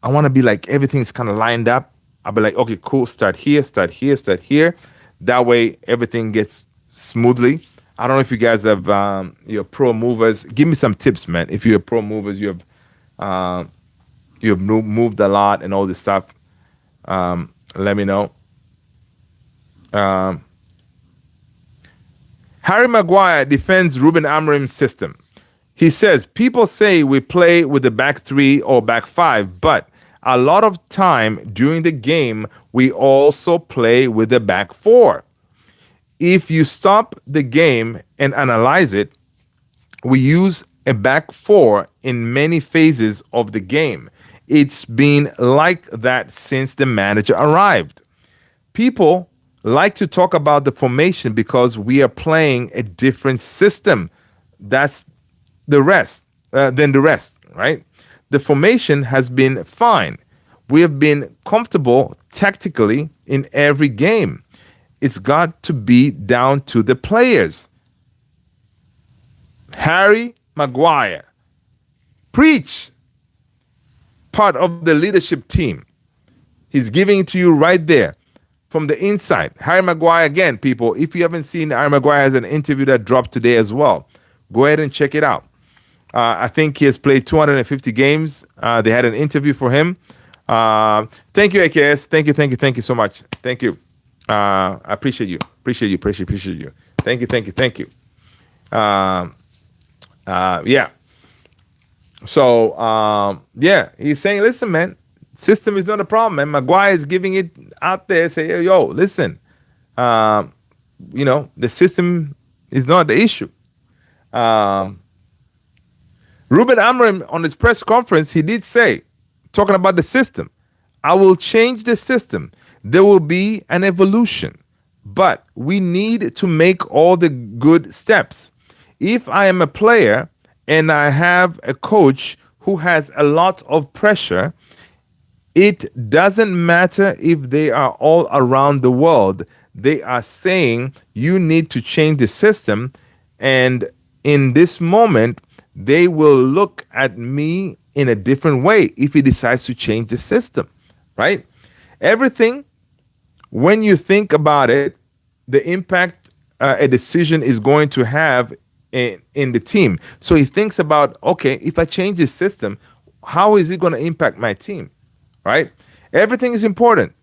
I want to be like everything's kind of lined up. I'll be like, okay, cool, start here. That way, everything gets smoothly. I don't know if you guys have your pro movers. Give me some tips, man. If you're pro movers, you've moved a lot and all this stuff. Let me know. Harry Maguire defends Ruben Amarim's system. He says, people say we play with the back three or back five, but a lot of time during the game, we also play with the back four. If you stop the game and analyze it, we use a back four in many phases of the game. It's been like that since the manager arrived. People like to talk about the formation because we are playing a different system. That's the rest, than the rest, right? The formation has been fine. We have been comfortable tactically in every game. It's got to be down to the players. Harry Maguire. Preach. Part of the leadership team. He's giving it to you right there from the inside. Harry Maguire, again, people, if you haven't seen, Harry Maguire has an interview that dropped today as well. Go ahead and check it out. I think he has played 250 games. They had an interview for him. Thank you, AKS. Thank you so much. Thank you. I appreciate you. Appreciate you. Thank you. Yeah. So yeah, he's saying, listen, man, system is not a problem, man. Maguire is giving it out there, say, yo, listen, um, the system is not the issue. Um, Ruben Amarim on his press conference, he did say, talking about the system, I will change the system. There will be an evolution, but we need to make all the good steps. If I am a player and I have a coach who has a lot of pressure, it doesn't matter if they are all around the world. They are saying you need to change the system. And in this moment, they will look at me in a different way if he decides to change the system, right? Everything, when you think about it, the impact a decision is going to have in the team. So he thinks about, okay, if I change this system, how is it going to impact my team? Right? Everything is important.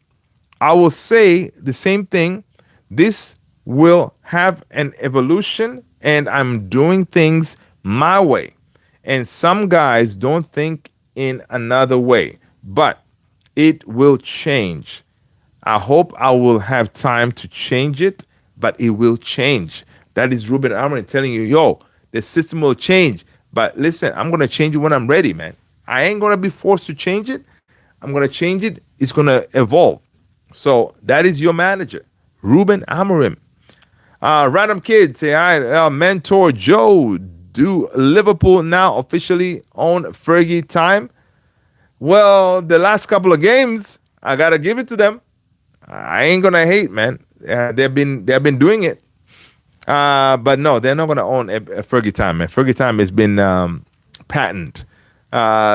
I will say the same thing. This will have an evolution, and I'm doing things my way. And some guys don't think in another way, but it will change. I hope I will have time to change it, but it will change. That is Ruben Amarim telling you, yo, the system will change. But listen, I'm going to change it when I'm ready, man. I ain't going to be forced to change it. I'm going to change it. It's going to evolve. So that is your manager, Ruben Amarim. Random kid say, all right, mentor Joe, do Liverpool now officially own Fergie time? Well, the last couple of games, I got to give it to them. I ain't going to hate, man. They've been doing it. But no, they're not going to own a Fergie time, man. Fergie time has been patented.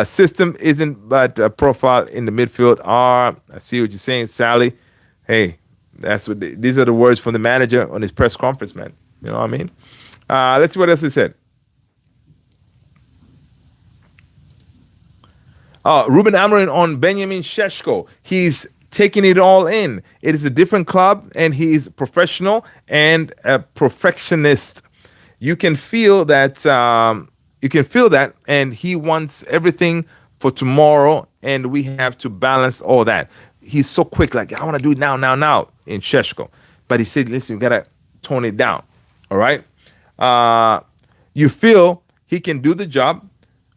System isn't but a profile in the midfield. I see what you're saying, Sally. Hey, these are the words from the manager on his press conference, man. You know what I mean? Let's see what else he said. Ruben Amarim on Benjamin Šeško. He's taking it all in. It is a different club, and he is professional and a perfectionist. You can feel that. And he wants everything for tomorrow, and we have to balance all that. He's so quick, like, I want to do it now in Šeško. But he said, listen, you got to tone it down, all right? You feel he can do the job.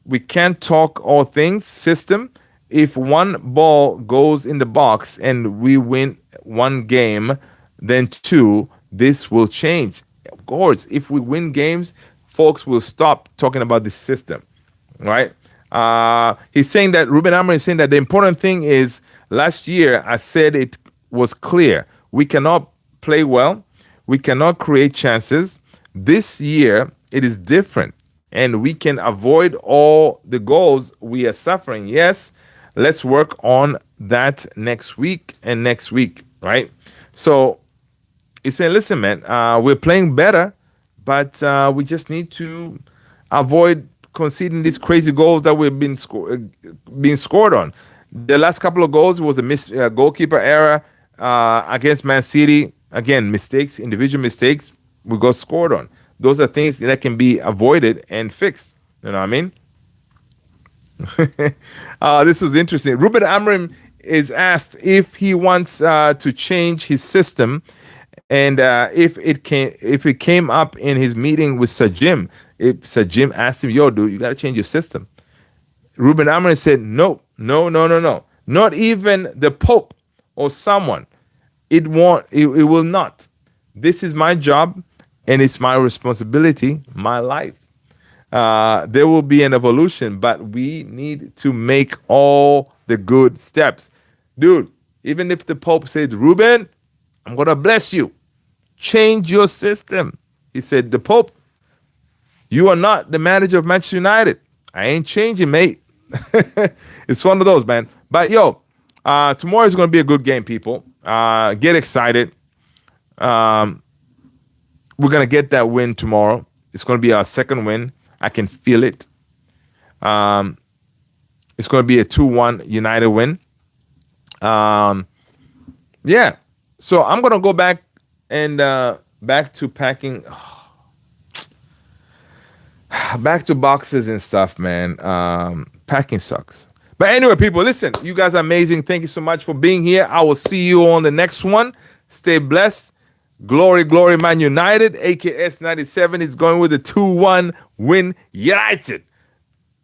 We can't talk all things system. If one ball goes in the box and we win one game, then two, this will change. Of course, if we win games, folks will stop talking about the system, right? He's saying that Ruben Amarim is saying that the important thing is last year I said it was clear. We cannot play well. We cannot create chances. This year it is different, and we can avoid all the goals we are suffering. Yes, let's work on that next week and next week, right? So he's saying, listen, man, we're playing better, but we just need to avoid conceding these crazy goals that we've been being scored on. The last couple of goals was a goalkeeper error against Man City. Again, mistakes, individual mistakes, we got scored on. Those are things that can be avoided and fixed. You know what I mean? This was interesting. Ruben Amarim is asked if he wants to change his system, and if it came up in his meeting with Sir Jim. If Sir Jim asked him, "Yo, dude, you got to change your system," Ruben Amarim said, "No. Not even the Pope or someone. It won't. It will not. This is my job, and it's my responsibility, my life. There will be an evolution, but we need to make all the good steps, dude. Even if the Pope said, Ruben, I'm gonna bless you, change your system." He said, "The Pope, you are not the manager of Manchester United. I ain't changing, mate." It's one of those, man. But yo, tomorrow is going to be a good game, people. Get excited. We're going to get that win tomorrow. It's going to be our second win. I can feel it. It's going to be a 2-1 United win. Yeah. So I'm going to go back and back to packing. back to boxes and stuff, man. Packing sucks. But anyway, people, listen, you guys are amazing. Thank you so much for being here. I will see you on the next one. Stay blessed. Glory, glory, Man United. AKS 97 is going with a 2-1 win. United.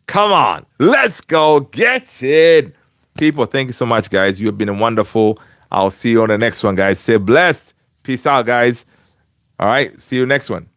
Come on. Let's go. Get it. People, thank you so much, guys. You have been wonderful. I'll see you on the next one, guys. Stay blessed. Peace out, guys. All right. See you next one.